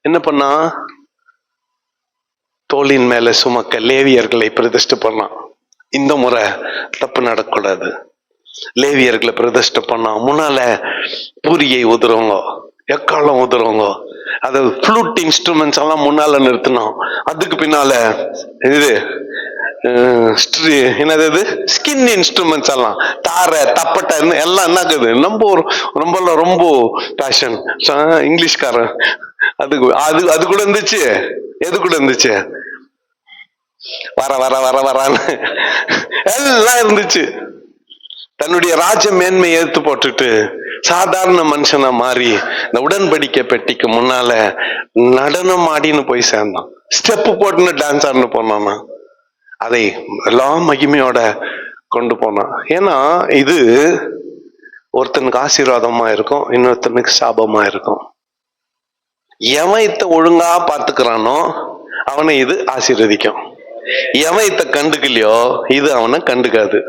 என்ன பண்ணா? தோளின் மேல சுமக்க லேவியர்களை பிரதிஷ்டை பண்ணான். இந்த முறை தப்பு நடக்கூடாது. லேவியர்களை பிரதிஷ்டை பண்ணான். முன்னால பூரியை உதுறவங்க, எக்காலம் உதுறவங்க, அது ஃப்ளூட் இன்ஸ்ட்ருமெண்ட்ஸ் எல்லாம் முன்னால நிறுத்தினோம். அதுக்கு பின்னால இது என்னது ஸ்கின் இன்ஸ்ட்ருமெண்ட்ஸ் எல்லாம், தாரை தப்பட்டை எல்லாம் என்னக்குது ரொம்ப பேஷன் இங்கிலீஷ்காரன். அது கூட இருந்துச்சு. எது கூட இருந்துச்சு? வரான்னு எல்லாம் இருந்துச்சு. தன்னுடைய ராஜ மேன்மை எடுத்து போட்டுட்டு சாதாரண மனுஷனா மாறி இந்த உடன்படிக்கை பெட்டிக்கு முன்னால நடனம் ஆடின்னு போய் சேர்ந்தான். ஸ்டெப்பு போட்டுன்னு டான்ஸ் ஆடின்னு போனானா. அதை எல்லா மகிமையோட கொண்டு போனான். ஏன்னா இது ஒருத்தனுக்கு ஆசீர்வாதமா இருக்கும், இன்னொருத்தனுக்கு சாபமா இருக்கும். எவன் இத்த ஒழுங்கா பார்த்துக்கிறானோ அவனை இது ஆசீர்வதிக்கும். எவன் இத்த கண்டுக்கலையோ இது அவனை கண்டுக்காது.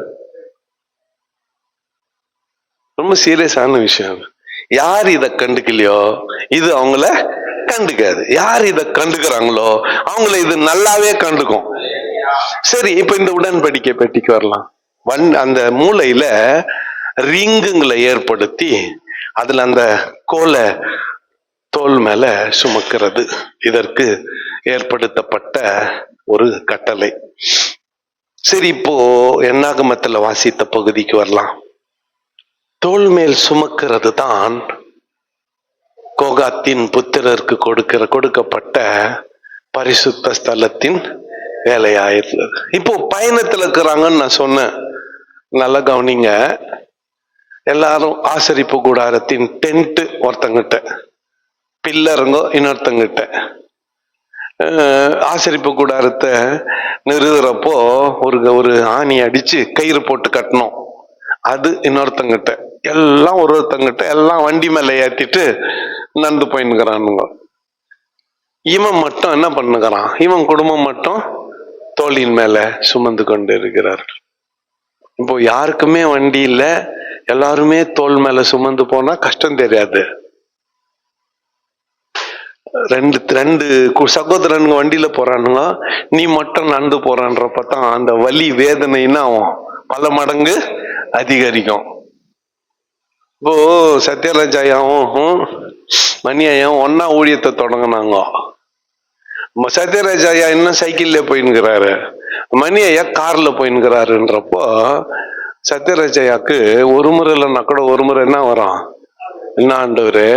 ரொம்ப சீரியஸான விஷயம். யார் இத கண்டுக்கலையோ இது அவங்கள கண்டுக்காது. யார் இத கண்டுக்கிறாங்களோ அவங்கள இது நல்லாவே கண்டுக்கும். சரி, இப்ப இந்த உடன்படிக்கை பெட்டிக்கு வரலாம். அந்த மூளையில ரிங்குங்களை ஏற்படுத்தி அதுல அந்த கோலை தோல் மேல சுமக்கிறது இதற்கு ஏற்படுத்தப்பட்ட ஒரு கட்டளை. சரி, இப்போ என்னாகமத்துல வாசித்த பகுதிக்கு வரலாம். தோல் மேல் சுமக்கிறது தான் கோகாத்தின் புத்திரருக்கு கொடுக்கப்பட்ட பரிசுத்த ஸ்தலத்தின் வேலையாயிருந்தது. இப்போ பயணத்துல இருக்கிறாங்கன்னு நான் சொன்னேன். நல்லா கவனிங்க. எல்லாரும் ஆசரிப்பு கூடாரத்தின் டென்ட் ஒருத்தங்கிட்ட, பில்லருங்க இன்னொருத்தங்கிட்ட. ஆசரிப்பு கூடாரத்தை நிறுவுறப்போ ஒரு ஆணி அடிச்சு கயிறு போட்டு கட்டணும். அது இன்னொருத்தங்கிட்ட. எல்லாம் ஒருத்தங்கிட்ட எல்லாம் வண்டி மேல ஏத்திட்டு நடந்து போயின்னுக்கிறானுங்க. இவன் மட்டும் என்ன பண்ணுகிறான்? இவன் குடும்பம் மட்டும் தோளின் மேல சுமந்து கொண்டு இருக்கிறார்கள். இப்போ யாருக்குமே வண்டி இல்ல, எல்லாருமே தோல் மேல சுமந்து போனா கஷ்டம் தெரியாது. ரெண்டு சகோதரனுங்க வண்டியில போறானுங்க, நீ மட்டும் நடந்து போறான்றப்பதான் அந்த வலி வேதனைன்னா பல மடங்கு அதிகரிக்கும். இப்போ சத்யராஜ் ஐயாவும் மணி ஐயாவும் ஒன்னா ஊழியத்தை தொடங்கினாங்க. சத்யராஜ் ஐயா இன்னும் சைக்கிள்ல போயின்னுக்கிறாரு, மணி ஐயா கார்ல போயின்னுக்கிறாருன்றப்போ சத்யராஜ் ஐயாக்கு ஒரு முறை இல்லைன்னா கூட ஒரு முறை என்ன வரும்? என்ன ஆண்டவரு,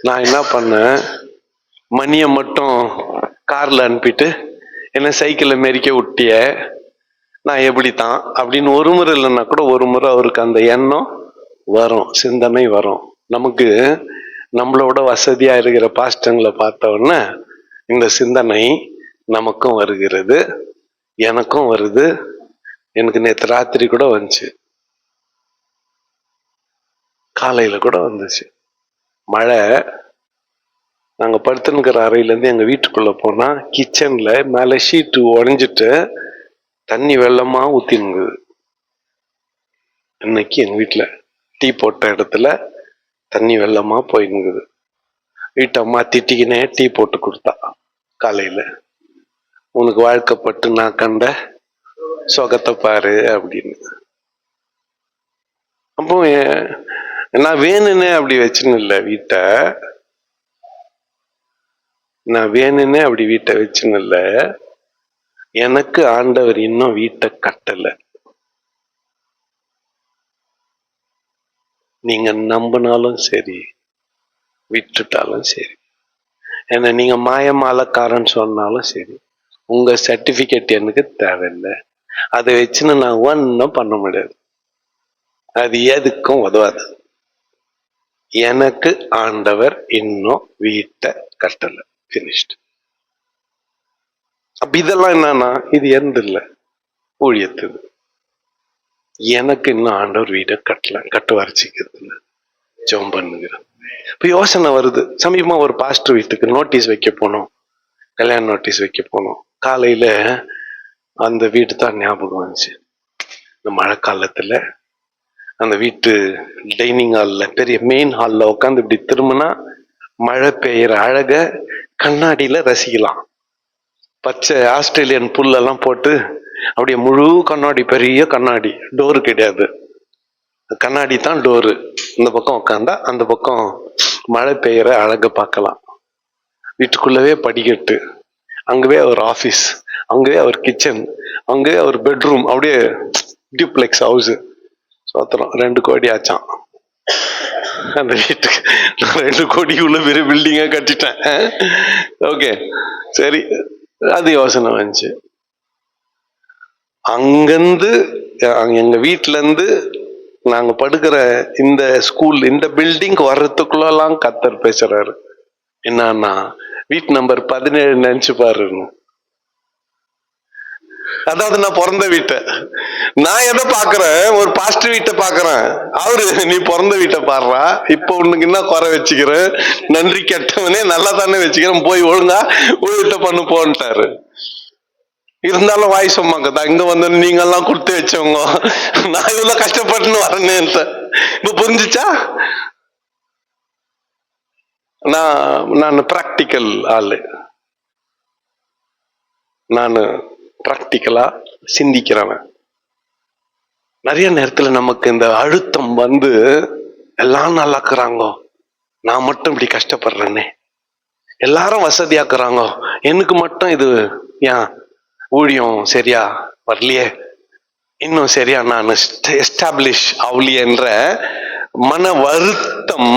நான் என்ன பண்ணேன், மணியை மட்டும் கார்ல அனுப்பிட்டு என்ன சைக்கிள்ல மெரிக்க விட்டிய, நான் எப்படித்தான் அப்படின்னு ஒரு முறை இல்லைன்னா கூட ஒரு முறை அவருக்கு அந்த எண்ணம் வரும், சிந்தனை வரும். நமக்கு நம்மளோட வசதியா இருக்கிற பாஸ்டங்களை பார்த்த உடனே இந்த சிந்தனை நமக்கும் வருகிறது, எனக்கும் வருது. எனக்கு நேற்று ராத்திரி கூட வந்துச்சு, காலையில கூட வந்துச்சு. மழை, நாங்க படுத்துனுக்கிற அறையில இருந்து எங்க வீட்டுக்குள்ள போனா கிச்சன்ல மேல ஷீட்டு உடைஞ்சிட்டு தண்ணி வெள்ளமா ஊத்தினுங்குது. இன்னைக்கு எங்க வீட்டுல டீ போட்ட இடத்துல தண்ணி வெள்ளமா போயினுங்குது. வீட்டம்மா திட்டிக்கினே டீ போட்டு கொடுத்தா காலையில, உனக்கு வாழ்க்கப்பட்டு நான் கண்ட சொகத்தை பாரு அப்படின்னு. அப்போ நான் வேணுன்னே அப்படி வச்சுன்னு இல்லை வீட்டை, நான் வேணுன்னே அப்படி வீட்டை வச்சுன்னு இல்லை. எனக்கு ஆண்டவர் இன்னும் வீட்டை கட்டல. நீங்க நம்பினாலும் சரி, விட்டுட்டாலும் சரி, என்ன நீங்க மாயமாலக்காரன் சொன்னாலும் சரி, உங்க சர்டிபிகேட் எனக்கு தேவையில்லை. அதை வச்சுன்னு நான் ஒன்னும் பண்ண முடியாது. அது எதுக்கும் உதவாது. எனக்கு ஆண்டவர் இன்னும் வீட்டை கட்டல. பினிஷ்ட். அப்ப இதெல்லாம் என்னன்னா, இது எந்த இல்லை, ஊழியத்துது. எனக்கு இன்னும் ஆண்டவர் வீட்டை கட்டல, கட்டு வரைச்சிக்கிறது இல்லை, ஜெபம் பண்ணுகிறேன். இப்ப யோசனை வருது. சமீபமா ஒரு பாஸ்டர் வீட்டுக்கு நோட்டீஸ் வைக்க போனோம், கல்யாண நோட்டீஸ் வைக்க போனோம். காலையில அந்த வீடு தான் ஞாபகம் வந்துச்சு. இந்த மழை காலத்துல அந்த வீட்டு டைனிங் ஹால்ல, பெரிய மெயின் ஹால்ல உட்காந்து இப்படி திரும்பினா மழை பெய்யற அழக கண்ணாடியில ரசிக்கலாம். பச்சை ஆஸ்திரேலியன் புல்லெல்லாம் போட்டு அப்படியே முழு கண்ணாடி, பெரிய கண்ணாடி, டோரு கிடையாது, கண்ணாடி தான் டோரு. இந்த பக்கம் உட்காந்தா அந்த பக்கம் மழை பெய்யற அழக பார்க்கலாம். வீட்டுக்குள்ளவே படிக்கட்டு, அங்கவே ஒரு ஆபீஸ், அங்கவே ஒரு கிச்சன், அங்கவே ஒரு பெட்ரூம், அப்படியே டியூப்ளெக்ஸ் ஹவுஸ். சோத்திரம், 2 கோடி ஆச்சான் அந்த வீட்டுக்கு. 2 கோடிக்குள்ள பெரிய பில்டிங்கா கட்டிட்டேன். ஓகே, சரி, அது யோசனை வந்துச்சு. அங்கிருந்து எங்க வீட்டுல இருந்து நாங்க படுக்கிற இந்த ஸ்கூல், இந்த பில்டிங் வர்றதுக்குள்ளலாம் கத்தர் பேசுறாரு. என்னன்னா, வீட்டு நம்பர் 17 நினைச்சு பாருன்னு. அதாவது நான் பிறந்த வீட்டை, நான் எதை பாக்குறேன், ஒரு பாஸ்டர் வீட்டை பாக்குறேன். அவரு நீ பிறந்த வீட்டை பாடுறா, இப்ப உனக்கு என்ன குறை வச்சுக்கிறேன், நன்றி கெட்டவனே, நல்லா தானே வச்சுக்கிறேன், போய் ஒழுங்கா வீட்டை பண்ணு போன்ட்டாரு. இருந்தாலும் வாய் சொன்னாங்கதா, இங்க வந்து நீங்க எல்லாம் கொடுத்து வச்சவங்க, நான் இவ்வளவு கஷ்டப்பட்டுன்னு வரேன்னு. இப்ப புரிஞ்சுச்சா? நான் பிராக்டிக்கல் ஆளு, நான் பிராக்டிக்கலா சிந்திக்கிறவன். நிறைய நேரத்துல நமக்கு இந்த அழுத்தம் வந்து, எல்லாம் நல்லாக்குறாங்க, நான் மட்டும் இப்படி கஷ்டப்படுறேனே, எல்லாரும் வசதியாக்குறாங்க, எனக்கு மட்டும் இது ஏன் ஊழியம் சரியா வரலையே, இன்னும் சரியா நான் எஸ்டாப்ளிஷ் ஆகலையே என்ற மன வருத்தம்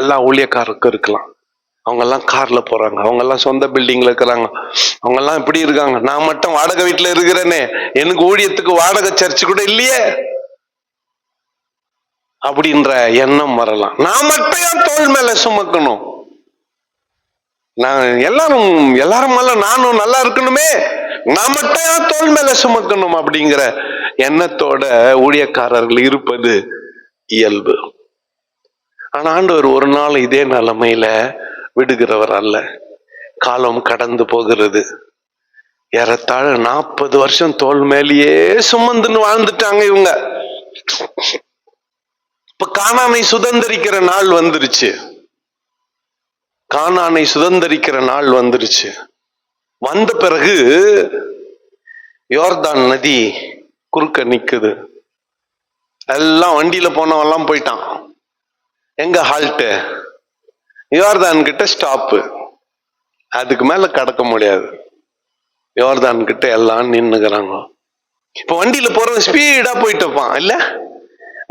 எல்லா ஊழியக்காரருக்கும் இருக்கலாம். அவங்க எல்லாம் கார்ல போறாங்க, அவங்க எல்லாம் சொந்த பில்டிங்ல இருக்கிறாங்க, அவங்க எல்லாம் இப்படி இருக்காங்க, நான் மட்டும் வாடகை வீட்டுல இருக்கிறேனே, எனக்கு ஊழியத்துக்கு வாடகை சர்ச்சு கூட இல்லையே அப்படின்ற எண்ணம் வரலாம். நான் மட்டும் என் தோள் மேல சுமக்கணும், நான் எல்லாரும் மேல நானும் நல்லா இருக்கணுமே, நான் மட்டும் என் தோள் மேல சுமக்கணும் அப்படிங்கிற எண்ணத்தோட ஊழியக்காரர்கள் இருப்பது இயல்பு. ஆனா ஆண்டவர் ஒரு நாள் இதே நிலைமையில விடுகிறவர் அல்ல. காலம் கடந்து போகிறது. ஏறத்தாழ 40 வருஷம் தோல் மேலேயே சுமந்துன்னு வாழ்ந்துட்டாங்க இவங்க. இப்ப கானானை சுதந்திரிக்கிற நாள் வந்துருச்சு. கானானை சுதந்திரிக்கிற நாள் வந்துருச்சு. வந்த பிறகு யோர்தான் நதி குறுக்க நிக்குது. எல்லாம் வண்டியில போனவெல்லாம் போயிட்டான். எங்க ஹால்ட்? யோர்தான் கிட்ட ஸ்டாப்பு. அதுக்கு மேல கடக்க முடியாது. யோர்தான் கிட்ட எல்லாம் நின்னுக்கிறாங்க. இப்ப வண்டியில போறவன் ஸ்பீடா போயிட்டு இருப்பான் இல்ல,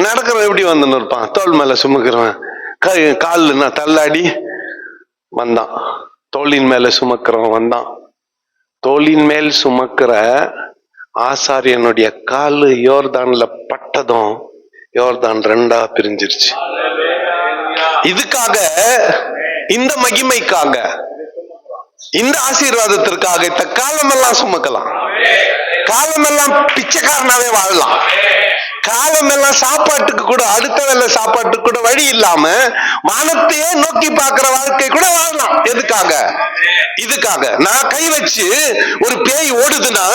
நடக்கிறவன் எப்படி வந்துன்னு இருப்பான், தோல் மேல சுமக்கிறவன் கால் தள்ளாடி வந்தான், தோளின் மேல சுமக்கிறவன் வந்தான். தோளின் மேல் சுமக்கிற ஆசாரியனுடைய காலு யோர்தான்ல பட்டதும் யோர்தான் 2 பிரிஞ்சிருச்சு. இதுக்காக, இந்த மகிமைக்காக, இந்த ஆசீர்வாதத்திற்காக இந்த காலமெல்லாம் சுமக்கலாம். காலமெல்லாம் பிச்சைக்காரனாவே வாழலாம். காலமெல்லாம் சாப்பாட்டுக்கு கூட, அடுத்த வேலை சாப்பாட்டுக்கு கூட வழி இல்லாம வானத்தையே நோக்கி பார்க்கிற வாழ்க்கை கூட வாழலாம். எதுக்காக? இதுக்காக. நான் கை வச்சு ஒரு பேய் ஓடுதுன்னா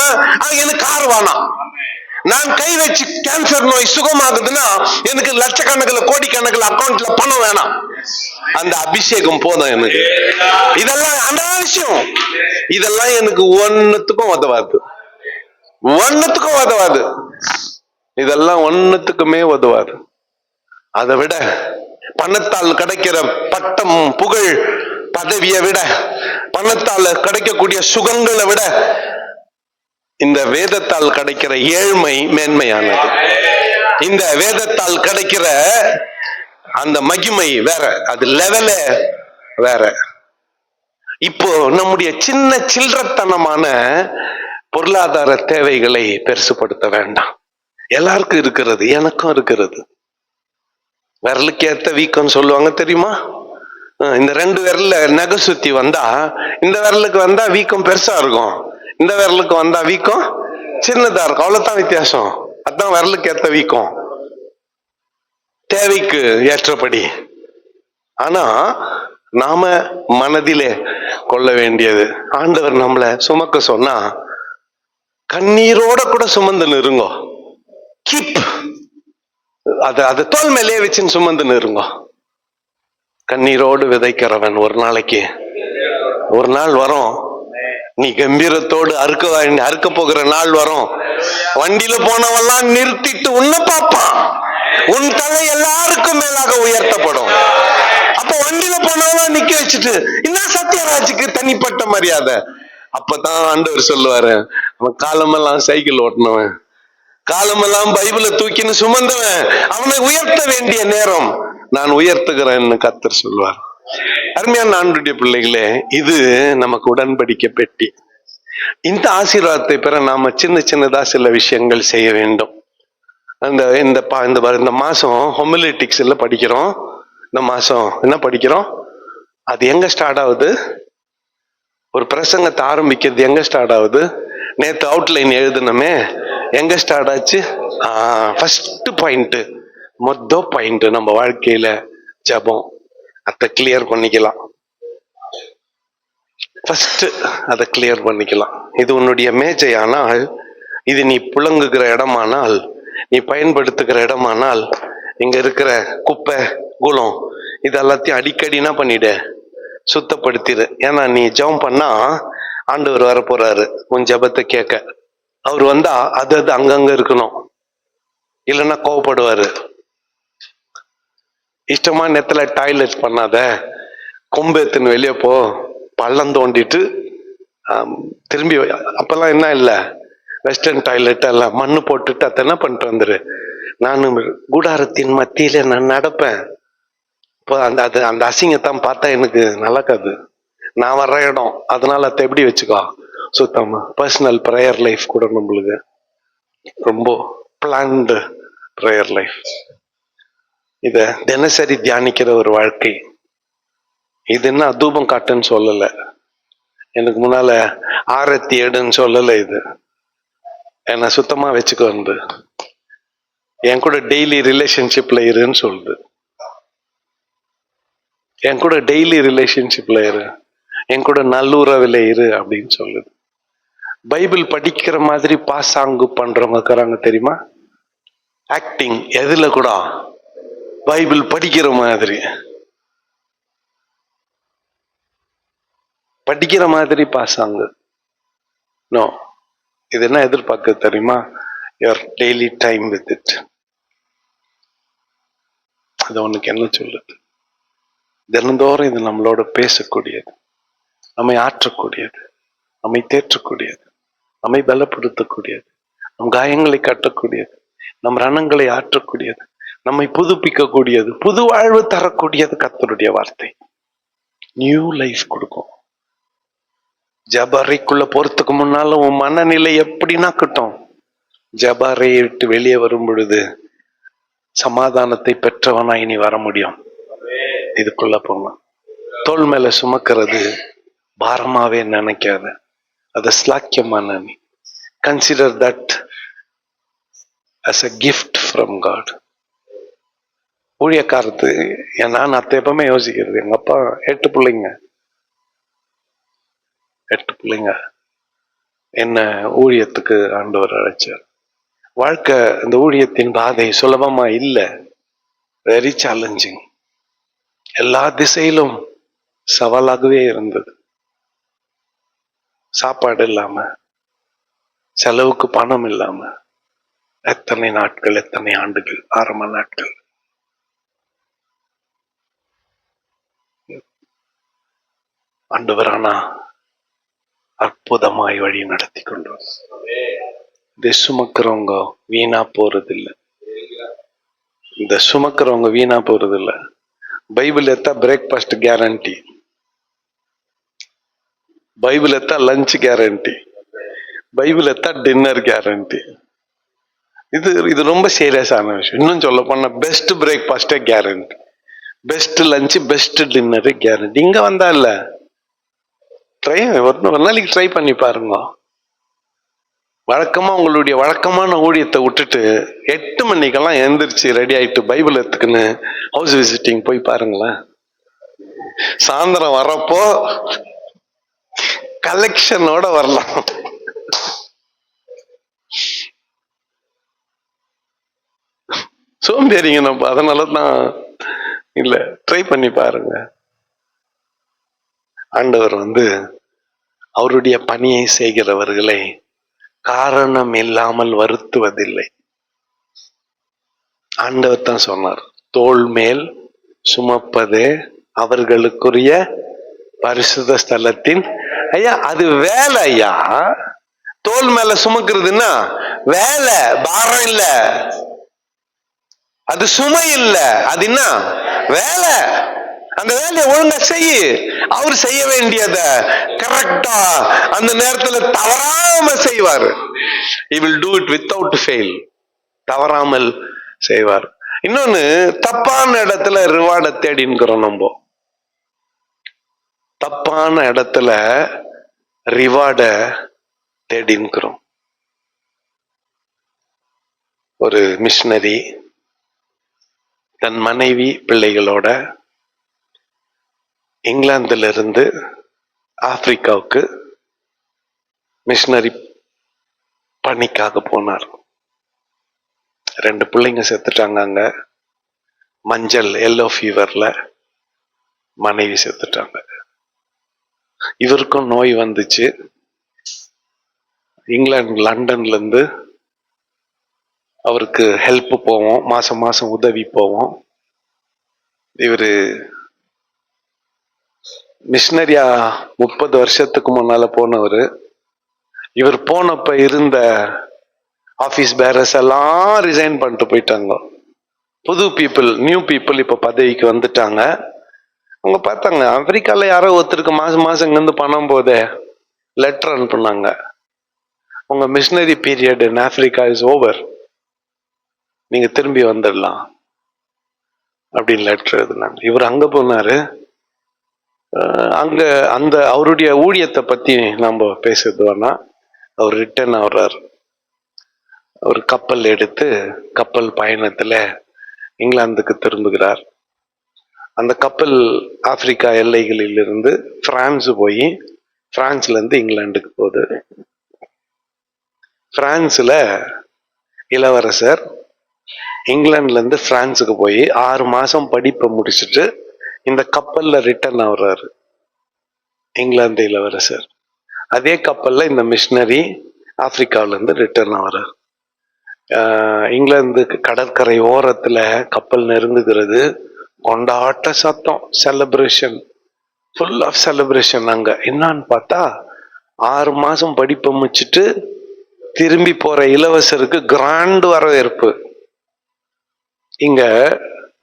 எனக்கு கார் வேணாம். நான் கை வச்சு கேன்சர் நோய் சுகமாகுதுன்னா எனக்கு லட்சக்கணக்கில் கோடிக்கணக்கில் அக்கௌண்ட்ல பணம் வேணாம். அந்த அபிஷேகம் போதும் எனக்கு. இதெல்லாம் அனாவசியம். இதெல்லாம் எனக்கு ஒன்னுத்துக்கும் உதவாது. ஒன்னுத்துக்கும் உதவாது. இதெல்லாம் ஒன்னுத்துக்குமே உதவாது. அதை விட பணத்தால் கிடைக்கிற பட்டம், புகழ், பதவியை விட, பணத்தால் கிடைக்கக்கூடிய சுகங்களை விட இந்த வேதத்தால் கிடைக்கிற ஏழ்மை மேன்மையானது. இந்த வேதத்தால் கிடைக்கிற அந்த மகிமை வேற, அது லெவலே வேற. இப்போ நம்முடைய சின்ன சில்லறத்தனமான பொருளாதார தேவைகளை பெருசுபடுத்த வேண்டாம். எல்லாருக்கும் இருக்கிறது, எனக்கும் இருக்கிறது. விரலுக்கு ஏத்த வீக்கம் சொல்லுவாங்க தெரியுமா? இந்த 2 விரல்ல நகை சுத்தி வந்தா இந்த விரலுக்கு வந்தா வீக்கம் பெருசா இருக்கும், இந்த விரலுக்கு வந்தா வீக்கம் சின்னதா இருக்கும். அவ்வளவுதான் வித்தியாசம். அதான் விரலுக்கு ஏத்த வீக்கம், தேவைக்கு ஏற்றபடி. ஆனா நாம மனதிலே கொள்ள வேண்டியது, ஆண்டவர் நம்மளை சுமக்க சொன்னா கண்ணீரோட கூட சுமந்து நிறுங்கோ. கீப் அது தோல் மேலே வச்சுன்னு சுமந்து நிறுங்கோ. கண்ணீரோடு விதைக்கிறவன் ஒரு நாள் வரும். நீ கம்பீரத்தோடு அறுக்க போகிற நாள் வரும். வண்டியில போனவெல்லாம் நிறுத்திட்டு உன்னை பார்ப்பான். உன் தலை எல்லாருக்கும் மேலாக உயர்த்தப்படும். அப்ப வண்டியில போனவெல்லாம் நிக்க வச்சுட்டு இன்னும் சத்யராஜுக்கு தனிப்பட்ட மரியாதை. அப்பதான் ஆண்டவர் சொல்லுவாரு, அவன் காலமெல்லாம் சைக்கிள் ஓட்டினவன், காலமெல்லாம் பைபிளை தூக்கின்னு சுமந்தவன், அவனை உயர்த்த வேண்டிய நேரம் நான் உயர்த்துகிறேன்னு கர்த்தர் சொல்லுவார். அருமையான ஆண்டுடைய பிள்ளைகளே, இது நமக்கு உடன்படிக்கை பெட்டி. இந்த ஆசீர்வாதத்தை பெற நாம சின்னதா சில விஷயங்கள் செய்ய வேண்டும். இந்த மாசம் ஹோமிலிட்டிக்ஸ்ல படிக்கிறோம். இந்த மாசம் என்ன படிக்கிறோம்? அது எங்க ஸ்டார்ட் ஆகுது? ஒரு பிரசங்கத்தை ஆரம்பிக்கிறது எங்க ஸ்டார்ட் ஆகுது? நேத்து அவுட்லைன் எழுதுனமே, எங்க ஸ்டார்ட் ஆச்சு? ஃபர்ஸ்ட் பாயிண்ட், பாயிண்ட் நம்ம வாழ்க்கையில ஜெபம். அதை கிளியர் பண்ணிக்கலாம். ஃபர்ஸ்ட் அதை கிளியர் பண்ணிக்கலாம். இது உன்னுடைய மேஜையானால், இது நீ புழங்குகிற இடமானால், நீ பயன்படுத்துகிற இடமானால், இங்க இருக்கிற குப்பை குளம் இதெல்லாத்தையும் அடிக்கடி என்ன பண்ணிடு, சுத்தப்படுத்திடு. ஏன்னா நீ ஜெபம் பண்ணா ஆண்டவர் வர போறாரு உன் ஜெபத்தை கேட்க. அவர் வந்தா அது அங்கங்க இருக்கணும், இல்லைன்னா கோவப்படுவாரு. இஷ்டமா நேரத்துல டாய்லெட் பண்ணாத, கொம்பேத்துன்னு வெளியே போ, பள்ளம் தோண்டிட்டு திரும்பி. அப்பெல்லாம் என்ன இல்லை, வெஸ்டர்ன் டாய்லெட் எல்லாம் மண்ணு போட்டுட்டு அதை என்ன பண்ணிட்டு வந்துரு. நான் கூடாரத்தின் மத்தியில நான் நடப்பேன். இப்போ அந்த அசிங்கத்தான் பார்த்தா எனக்கு நடக்காது. நான் வர்ற இடம், அதனால அதை எப்படி வச்சுக்கோ சுத்தமா. பர்சனல் ப்ரேயர் லைஃப் கூட நம்மளுக்கு ரொம்ப பிளான்டு ப்ரேயர் லைஃப். இத தினசரி தியானிக்கிற ஒரு வாழ்க்கை. இது என்ன தூபம் காட்டுன்னு சொல்லல, எனக்கு முன்னால ஆரத்தி எடுன்னு சொல்லல. இது என்ன சுத்தமா வச்சுக்கோ, என் கூட டெய்லி ரிலேஷன்ஷிப்ல இருன்னு சொல்லுது. என் கூட டெய்லி ரிலேஷன்ஷிப்ல இரு, என் கூட நல்லுறவில் இரு அப்படின்னு சொல்லுது. பைபிள் படிக்கிற மாதிரி பாசாங்கு பண்றவங்க இருக்கிறாங்க தெரியுமா? ஆக்டிங் எதுல கூட பைபிள் படிக்கிற பாசாங்கு. நோ, இது என்ன எதிர்பார்க்க தெரியுமா? Your daily time with it. அது உனக்கு என்ன சொல்லுது? தினந்தோறும் இது நம்மளோட பேசக்கூடியது, நம்மை ஆற்றக்கூடியது, நம்மை தேற்றக்கூடியது, நம்மை பலப்படுத்தக்கூடியது, நம் காயங்களை கட்டக்கூடியது, நம் ரணங்களை ஆற்றக்கூடியது, நம்மை புதுப்பிக்கக்கூடியது, புது வாழ்வு தரக்கூடியது. கர்த்தருடைய வார்த்தை நியூ லைஃப் கொடுக்கும். ஜபரைக்குள்ள போறதுக்கு முன்னால உன் மனநிலை எப்படின்னா கட்டும். ஜபாரை விட்டு வெளியே வரும் பொழுது சமாதானத்தை பெற்றவனா இனி வர முடியும். இதுக்குள்ள போங்க. தோல் மேல சுமக்கிறது பாரமாவே நினைக்காத, அதை ஸ்லாக்கியமா நினை. Consider that as a gift from God. ஊழியக்காரத்து நான் அத்தை எப்பவுமே யோசிக்கிறது, எங்க அப்பா 8 பிள்ளைங்க என்ன ஊழியத்துக்கு ஆண்டவர் அழைச்சார். வாழ்க்கை இந்த ஊழியத்தின் பாதை சுலபமா இல்லை, வெரி சேலஞ்சிங். எல்லா திசையிலும் சவாலாகவே இருந்தது. சாப்பாடு இல்லாம, செலவுக்கு பணம் இல்லாம எத்தனை நாட்கள், எத்தனை ஆண்டுகள், ஆரம்ப நாட்கள். ஆண்டவரானா அற்புதமாய் வழி நடத்தி கொண்டு இதை சுமக்கிறவங்க வீணா போறதில்லை. இந்த சுமக்கிறவங்க வீணா போறதில்ல. பைபிள் எத்தா பிரேக்ஃபாஸ்ட் கேரண்டி, பைபிள் எத்தா லஞ்ச் கேரண்டி, பைபிள் எத்தா டின்னர் கேரண்டி. இது ரொம்ப சீரியஸான விஷயம். இன்னும் சொல்ல போனா பெஸ்ட் பிரேக்ஃபாஸ்டே guarantee, best lunch, best dinner guarantee. இங்க வந்தா இல்ல, ட்ரை ஒரு நாளைக்கு ட்ரை பண்ணி பாருங்க. வழக்கமா உங்களுடைய வழக்கமான ஊழியத்தை விட்டுட்டு 8 மணிக்கெல்லாம் எழுந்திரிச்சு ரெடி ஆயிட்டு பைபிள் எடுத்துக்குன்னு ஹவுஸ் விசிட்டிங் போய் பாருங்களேன். சாயந்தரம் வரப்போ கலெக்ஷனோட வரலாம். சோம்பேறிங்க நம்ம, அதனாலதான் இல்ல, ட்ரை பண்ணி பாருங்க. ஆண்டவர் அவருடைய பணியை செய்கிறவர்களை காரணம் இல்லாமல் வருத்துவதில்லை. ஆண்டவர் தான் சொன்னார், தோள் மேல் சுமப்பதே அவர்களுக்குரிய பரிசுத்த ஸ்தலத்தின். ஐயா அது வேலை. ஐயா தோள் மேல சுமக்கிறதுன்னா வேலை, பாரம் இல்ல, அது சுமை இல்ல, அது என்ன வேலை. அந்த வேலையை ஒழுங்கா செய்யு. அவர் செய்ய வேண்டியத கரெக்டா அந்த நேரத்துல தவறாம செய்வார். He will do it without fail. தவறாமல் செய்வார். இன்னொன்னு, தப்பான இடத்துல ரிவார்டை தேடின்கிறோம். நம்ம தப்பான இடத்துல ரிவார்ட தேடின்கிறோம். ஒரு மிஷனரி தன் மனைவி பிள்ளைகளோட இங்கிலாந்துல இருந்து ஆப்பிரிக்காவுக்கு மிஷனரி பணிக்காக போனார். 2 பிள்ளைங்க செத்துட்டாங்க அங்க. மஞ்சள், எல்லோ ஃபீவர்ல மனைவி செத்துட்டாங்க. இவருக்கும் நோய் வந்துச்சு. இங்கிலாந்து, லண்டன்ல இருந்து அவருக்கு ஹெல்ப் போவோம், மாசம் மாசம் உதவி போவோம். இவரு மிஷனரியா 30 வருஷத்துக்கு முன்னால போனவர். இவர் போனப்ப இருந்த ஆபீஸ் பேரர்ஸ் எல்லாம் ரிசைன் பண்ணிட்டு போயிட்டாங்க. புது பீப்புள், நியூ பீப்புள் இப்ப பதவிக்கு வந்துட்டாங்க. அவங்க பார்த்தாங்க, ஆப்பிரிக்கால யாரோ ஒருத்தருக்கு மாசம் மாசம் இங்கிருந்து பணம் போதே லெட்டர் அனுப்புனாங்க, உங்க missionary period in Africa is over, நீங்க திரும்பி வந்துடலாம் அப்படின்னு லெட்டர் எழுதுனாங்க. இவர் அங்க போனாரு. அங்க அந்த அவருடைய ஊழியத்தை பத்தி நம்ம பேசுறது வேணா. அவர் ரிட்டர்ன் ஆகுறாரு. ஒரு கப்பல் எடுத்து கப்பல் பயணத்துல இங்கிலாந்துக்கு திரும்புகிறார். அந்த கப்பல் ஆப்பிரிக்கா எல்லைகளில் இருந்து பிரான்ஸ் போய் பிரான்ஸ்ல இருந்து இங்கிலாந்துக்கு போகுது. பிரான்ஸ்ல இளவரசர் இங்கிலாந்துல இருந்து பிரான்ஸுக்கு போய் 6 மாசம் படிப்பை முடிச்சுட்டு இந்த கப்பல்ல ரிட்டர்ன் ஆகுறாரு இங்கிலாந்து இளவரசர். அதே கப்பல்ல இந்த மிஷனரி ஆப்பிரிக்காவில இருந்து ரிட்டர்ன் ஆகுறாரு. இங்கிலாந்து கடற்கரை ஓரத்துல கப்பல் நெருங்குகிறது. கொண்டாட்ட சத்தம், செலிப்ரேஷன், ஃபுல் ஆஃப் செலிப்ரேஷன். அங்க என்னன்னு பார்த்தா 6 மாசம் படிப்பை முடிச்சுட்டு திரும்பி போற இளவரசருக்கு கிராண்ட் வரவேற்பு. இங்க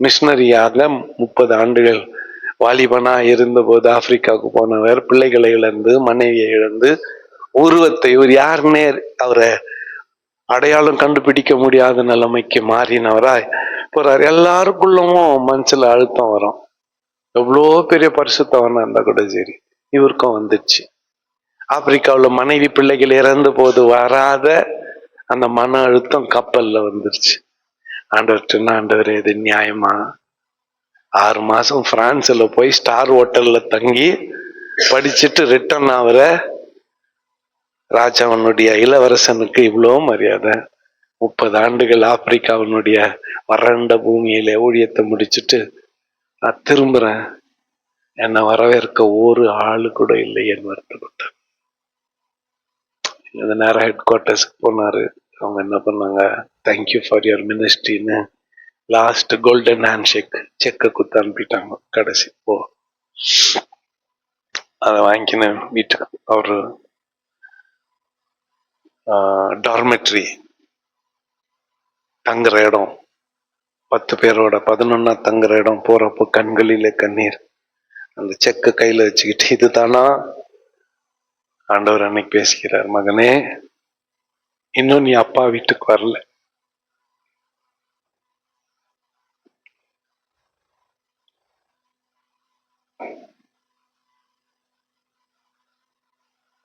மிஷனரியாக 30 ஆண்டுகள் வாலிபனா இருந்தபோது ஆப்பிரிக்காவுக்கு போனவர் பிள்ளைகளை இழந்து, மனைவியை இழந்து, உருவத்தை, இவர் யாருன்னே அவரை அடையாளம் கண்டுபிடிக்க முடியாத நிலைமைக்கு மாறினவராய் போறாரு. எல்லாருக்குள்ளவும் மனசுல அழுத்தம் வரும். எவ்வளோ பெரிய பரிசுத்தவனா இருந்தா கூட சரி, இவருக்கும் வந்துச்சு. ஆப்பிரிக்காவுல மனைவி பிள்ளைகள் இறந்த போது வராத அந்த மன அழுத்தம் கப்பல்ல வந்துருச்சு. ஆண்டவர்கிட்ட, ஆண்டவரே இது நியாயமா? 6 மாசம் பிரான்ஸ்ல போய் ஸ்டார் ஹோட்டல்ல தங்கி படிச்சுட்டு ரிட்டர்ன் ஆகுற ராஜாவனுடைய இளவரசனுக்கு இவ்வளோ மரியாதை. 30 ஆண்டுகள் ஆப்பிரிக்காவினுடைய வறண்ட பூமியில ஊழியத்தை முடிச்சுட்டு நான் திரும்புறேன், என்னை வரவேற்க ஒரு ஆளு கூட இல்லையேன்னு வருத்தப்பட்டேன். இந்த நேரம் ஹெட் குவார்ட்டர்ஸ்க்கு போனாரு. அவங்க என்ன பண்ணாங்க, தேங்க்யூ ஃபார் யுவர் மினிஸ்ட்ரின்னு லாஸ்ட் கோல்டன் ஹேண்ட் ஷேக் செக்கை குத்து அனுப்பிட்டாங்க. கடைசி போ, அதை வாங்கின வீட்டுக்கு அவரு டார்மெட்ரி தங்குற இடம், 10 பேரோட 11 தங்குற இடம். போறப்போ கண்களில கண்ணீர். அந்த செக்க கையில வச்சுக்கிட்டு, இதுதானா ஆண்டவர் அன்னைக்கு பேசுகிறார், மகனே இன்னும் நீ அப்பா வீட்டுக்கு வரல.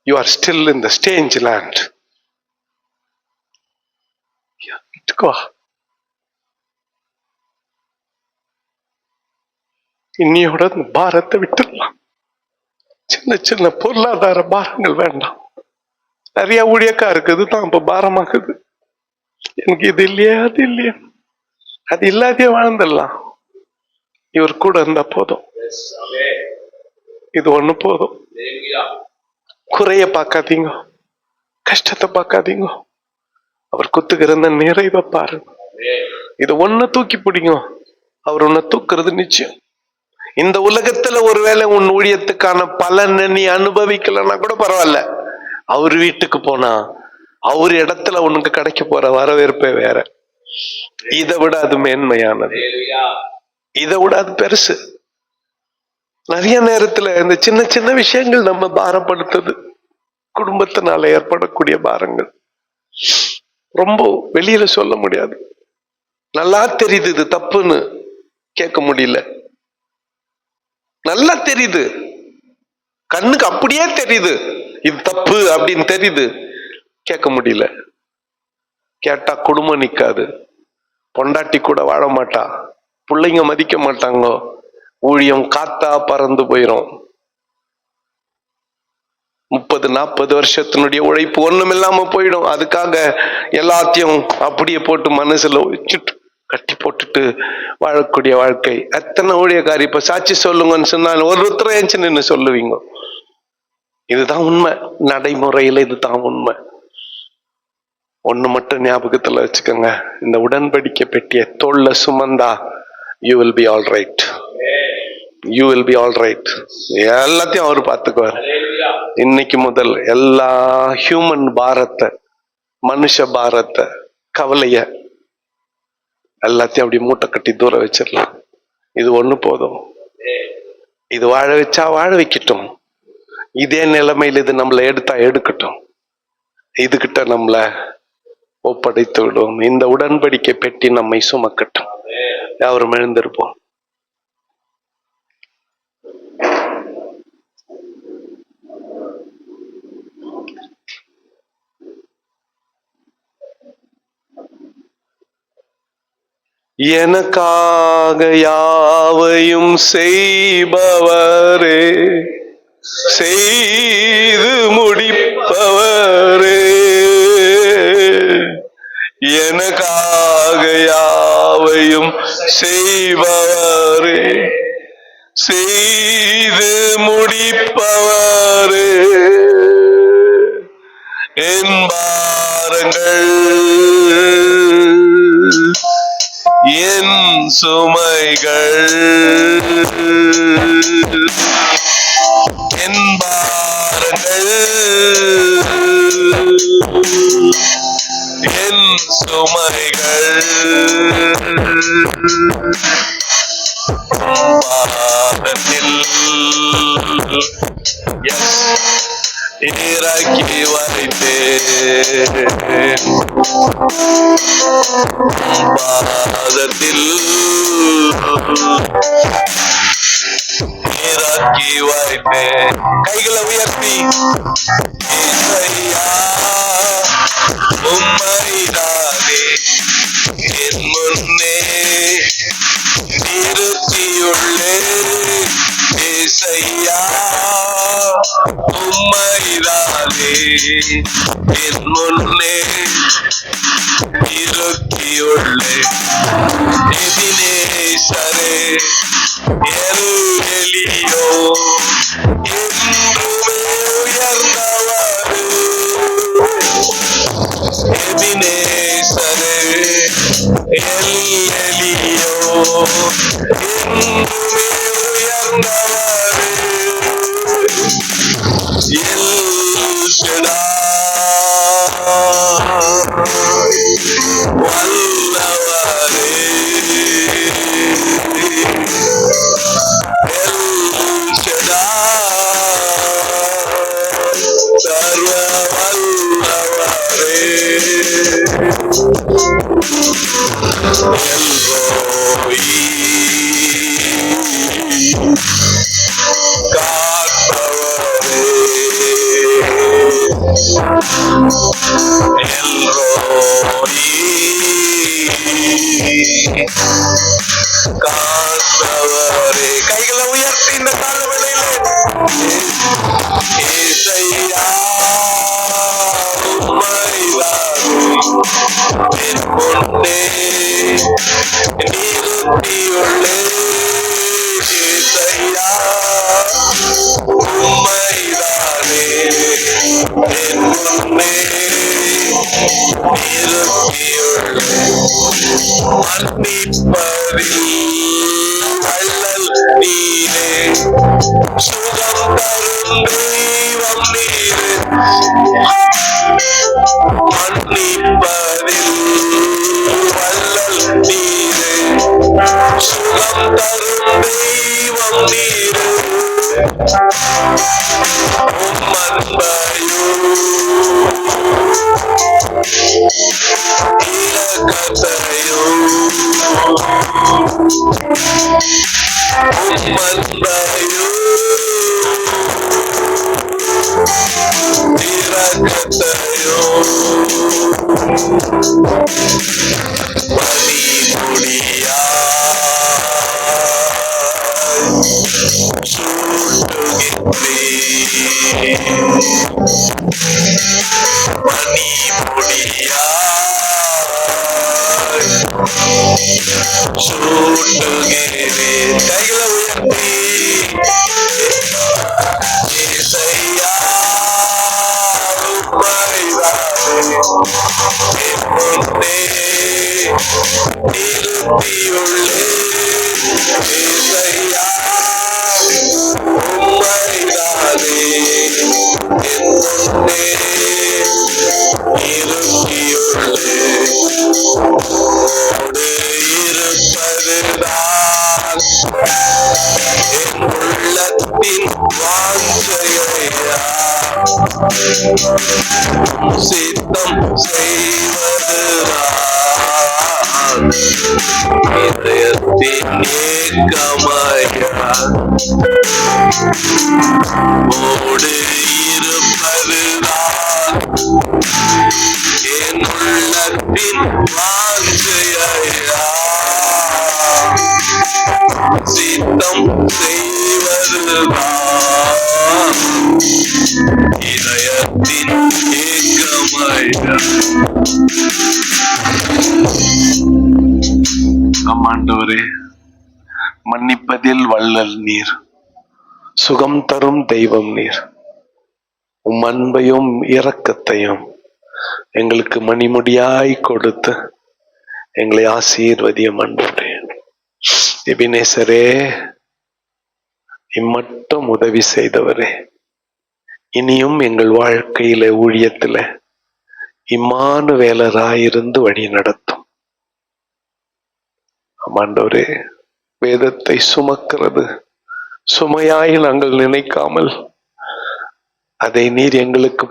You are still in the strange land. வீட்டுக்கு வா. இன்னையோட இந்த பாரத்தை விட்டுடலாம். சின்ன சின்ன பொருளாதார பாரங்கள் வேண்டாம். நிறைய ஊழியக்கா இருக்குது தான் இப்ப பாரமாகுது. எனக்கு இது இல்லையா அது இல்லையா, அது இல்லாதே வாழ்ந்துடலாம். இவர் கூட இருந்தா போதும், இது ஒண்ணு போதும். குறைய பார்க்காதீங்க, கஷ்டத்தை பார்க்காதீங்க, அவர் குத்துக்கிறந்த நிறைவை பாருங்க. இது ஒண்ணு தூக்கி பிடிங்க, அவர் உன்னை தூக்குறது நிச்சயம். இந்த உலகத்துல ஒருவேளை உன் ஊழியத்துக்கான பலனை நீ அனுபவிக்கலன்னா கூட பரவாயில்ல, அவர் வீட்டுக்கு போனா அவர் இடத்துல உனக்கு கிடைக்க போற வரவேற்பே வேற. இதை விட அது மேன்மையானது, இதை விட அது பெருசு. நிறைய நேரத்துல இந்த சின்ன சின்ன விஷயங்கள் நம்ம பாரப்படுத்துது. குடும்பத்தினால ஏற்படக்கூடிய பாரங்கள் ரொம்ப வெளியில சொல்ல முடியாது. நல்லா தெரியுது இது தப்புன்னு, கேட்க முடியல. நல்லா தெரியுது, கண்ணுக்கு அப்படியே தெரியுது இது தப்பு அப்படின்னு தெரியுது, கேட்க முடியல. கேட்டா குடும்பம் நிக்காது, பொண்டாட்டி கூட வாழ மாட்டா, பிள்ளைங்க மதிக்க மாட்டாங்க, ஊழியம் காத்தா பறந்து போயிரும். 30-40 வருஷத்தினுடைய உழைப்பு ஒண்ணும் இல்லாம போயிடும். அதுக்காக எல்லாத்தையும் அப்படியே போட்டு மனசுல வச்சுட்டு கட்டி போட்டுட்டு வாழக்கூடிய வாழ்க்கை. எத்தனை ஊழியக்காரி இப்ப சாட்சி சொல்லுங்கன்னு சொன்னாலும் ஒருத்தர் ஏஞ்சி நின்று சொல்லுவீங்க. இதுதான் உண்மை, நடைமுறையில இதுதான் உண்மை. ஒண்ணு மட்டும் ஞாபகத்துல வச்சுக்கோங்க, இந்த உடன்படிக்கை பெட்டிய தோல்ல சுமந்தா you will be all right, you will be all right. எல்லாத்தையும் அவர் பார்த்துக்குவார். இன்னைக்கு முதல் எல்லா ஹியூமன் பாரத்தை, மனுஷ பாரத்தை, கவலைய எல்லாத்தையும் அப்படி மூட்டை கட்டி தூர வச்சிடலாம். இது ஒண்ணு போதும். இது வாழ வச்சா வாழ வைக்கட்டும், இதே நிலைமையில் இது நம்மளை எடுத்தா எடுக்கட்டும், இதுகிட்ட நம்மள ஒப்படைத்து விடும். இந்த உடன்படிக்கை பெட்டி நம்மை சுமக்கட்டும். யாவரும் எழுந்திருப்போம். எனக்காக யாவையும் செய்பவரே, செய்து முடிப்பவரே, எனக்காக யாவையும் செய்பவரே, செய்து முடிப்பவரே, என் பாரங்கள் என் சுமைகள், என் பாரங்கள் என் சுமைகள், பாரத்தில் இறக்கி வைத்தேன் பாதத்தில் இறக்கி வைத்தேன். கைகளை உயர்த்தி இசையா உம்மைதானே என் முன்னே நிறுத்தியுள்ளே. இசையா உம்மைதானே என் முன்னே நிறுத்தியுள்ளே. எபினேசரே எலியோ என்றுமே உயர்ந்தவர். எபினேசரே எலியோ என்றுமே உயர்ந்தவர். எல் ஷடாய் வல்லவரே. எல் ஷடாய் சர்வ வல்லவரே. எல் ரோயி காப்பவரே. எல் ரோயி காப்பவரே. கைகளை உயர்த்தி இந்த காலவேளையிலே இசையா உம்மைதானே என் முன்னே நிறுத்தியுள்ளே. இசையா உம்மைதானே என் முன்னே நிறுத்தியுள்ளே. மன்னிப்பதில் வள்ளல் நீரே சுகம் தரும் தெய்வம் நீரே. மன்னிப்பதில் வள்ளல் நீரே சுகம் தரும் தெய்வம் நீரே. உம்மன்பையோ இரக்கத்தையோ உம்மன்பையோ இரக்கத்தையோ பனிமுடியாய் சூட்டுகின்றேன். பனிமுடியாய் சூட்டுகிறேன். கைகளை உயர்த்தி இசையா உம்மைதானே என் முன்னே நிறுத்தியுள்ளே. இசையா உம்மைதானே என் முன்னே நிறுத்தியுள்ளே. உம்மோடு இருப்பதுதான் என் உள்ளத்தின் வாஞ்சையா. சித்தம் செய்வதுதான் இதயத்தின் ஏக்கமாயா. ஓடு இருப்பதுதான் என் உள்ளத்தின் வாஞ்சையா. சித்தம் செய்வதுதான் இதயத்தின் ஏக்கமாயா. ஆண்டவரே, மன்னிப்பதில் வள்ளல் நீர், சுகம் தரும் தெய்வம் நீர். உம் அன்பையும் இரக்கத்தையும் எங்களுக்கு மணிமுடியாய் கொடுத்து எங்களை ஆசீர்வதியும் ஆண்டவரே. எபினேசரே, இம்மட்டும் உதவி செய்தவரே, இனியும் எங்கள் வாழ்க்கையில ஊழியத்தில இம்மானுவேலராயிருந்து வழி நடத்தும். ஆண்டவரே, வேதத்தை சுமக்கிறது சுமையாய் நாங்கள் நினைக்காமல் அதை நீர் எங்களுக்கு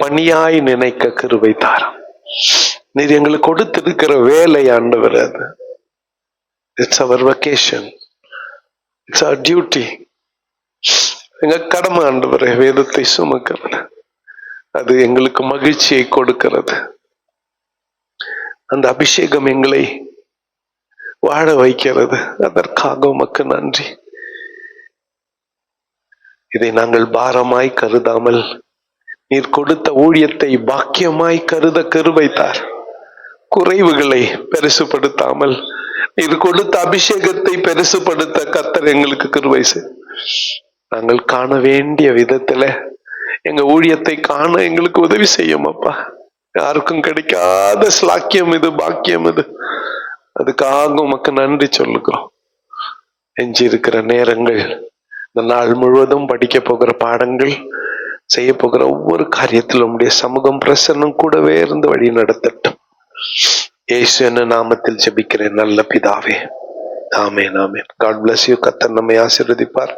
பணியாய் நினைக்க கிருபை தாரும். நீர் எங்களுக்கு கொடுத்திருக்கிற வேலை ஆண்டவர், அது it's our vacation, it's our duty. எங்க கடமை ஆண்டவரே வேதத்தை சுமக்கிறது. அது எங்களுக்கு மகிழ்ச்சியை கொடுக்கிறது. அந்த அபிஷேகம் எங்களை வாழ வைக்கிறது. அதற்காக உமக்கு நன்றி. இதை நாங்கள் பாரமாய் கருதாமல் நீர் கொடுத்த ஊழியத்தை பாக்கியமாய் கருத கிருபைத்தார். குறைவுகளை பெருசுபடுத்தாமல் நீர் கொடுத்த அபிஷேகத்தை பெருசுபடுத்த கர்த்தர் எங்களுக்கு கிருபை செய். நாங்கள் காண வேண்டிய விதத்துல எங்க ஊழியத்தை காண எங்களுக்கு உதவி செய்யும் அப்பா. யாருக்கும் கிடைக்காத ஸ்லாக்கியம் இது, பாக்கியம் இது. அதுக்காக உமக்கு நன்றி சொல்லுகிறோம். எஞ்சி இருக்கிற நேரங்கள், இந்த நாள் முழுவதும் படிக்க போகிற பாடங்கள், செய்ய போகிற ஒவ்வொரு காரியத்திலும் உம்முடைய சமூகம் பிரசன்னம் கூடவே இருந்து வழி நடத்தட்டும். இயேசு என்ற நாமத்தில் ஜெபிக்கிறேன் நல்ல பிதாவே. ஆமென், ஆமென். God bless you. கர்த்தர் நம்மை ஆசீர்வதிப்பார்.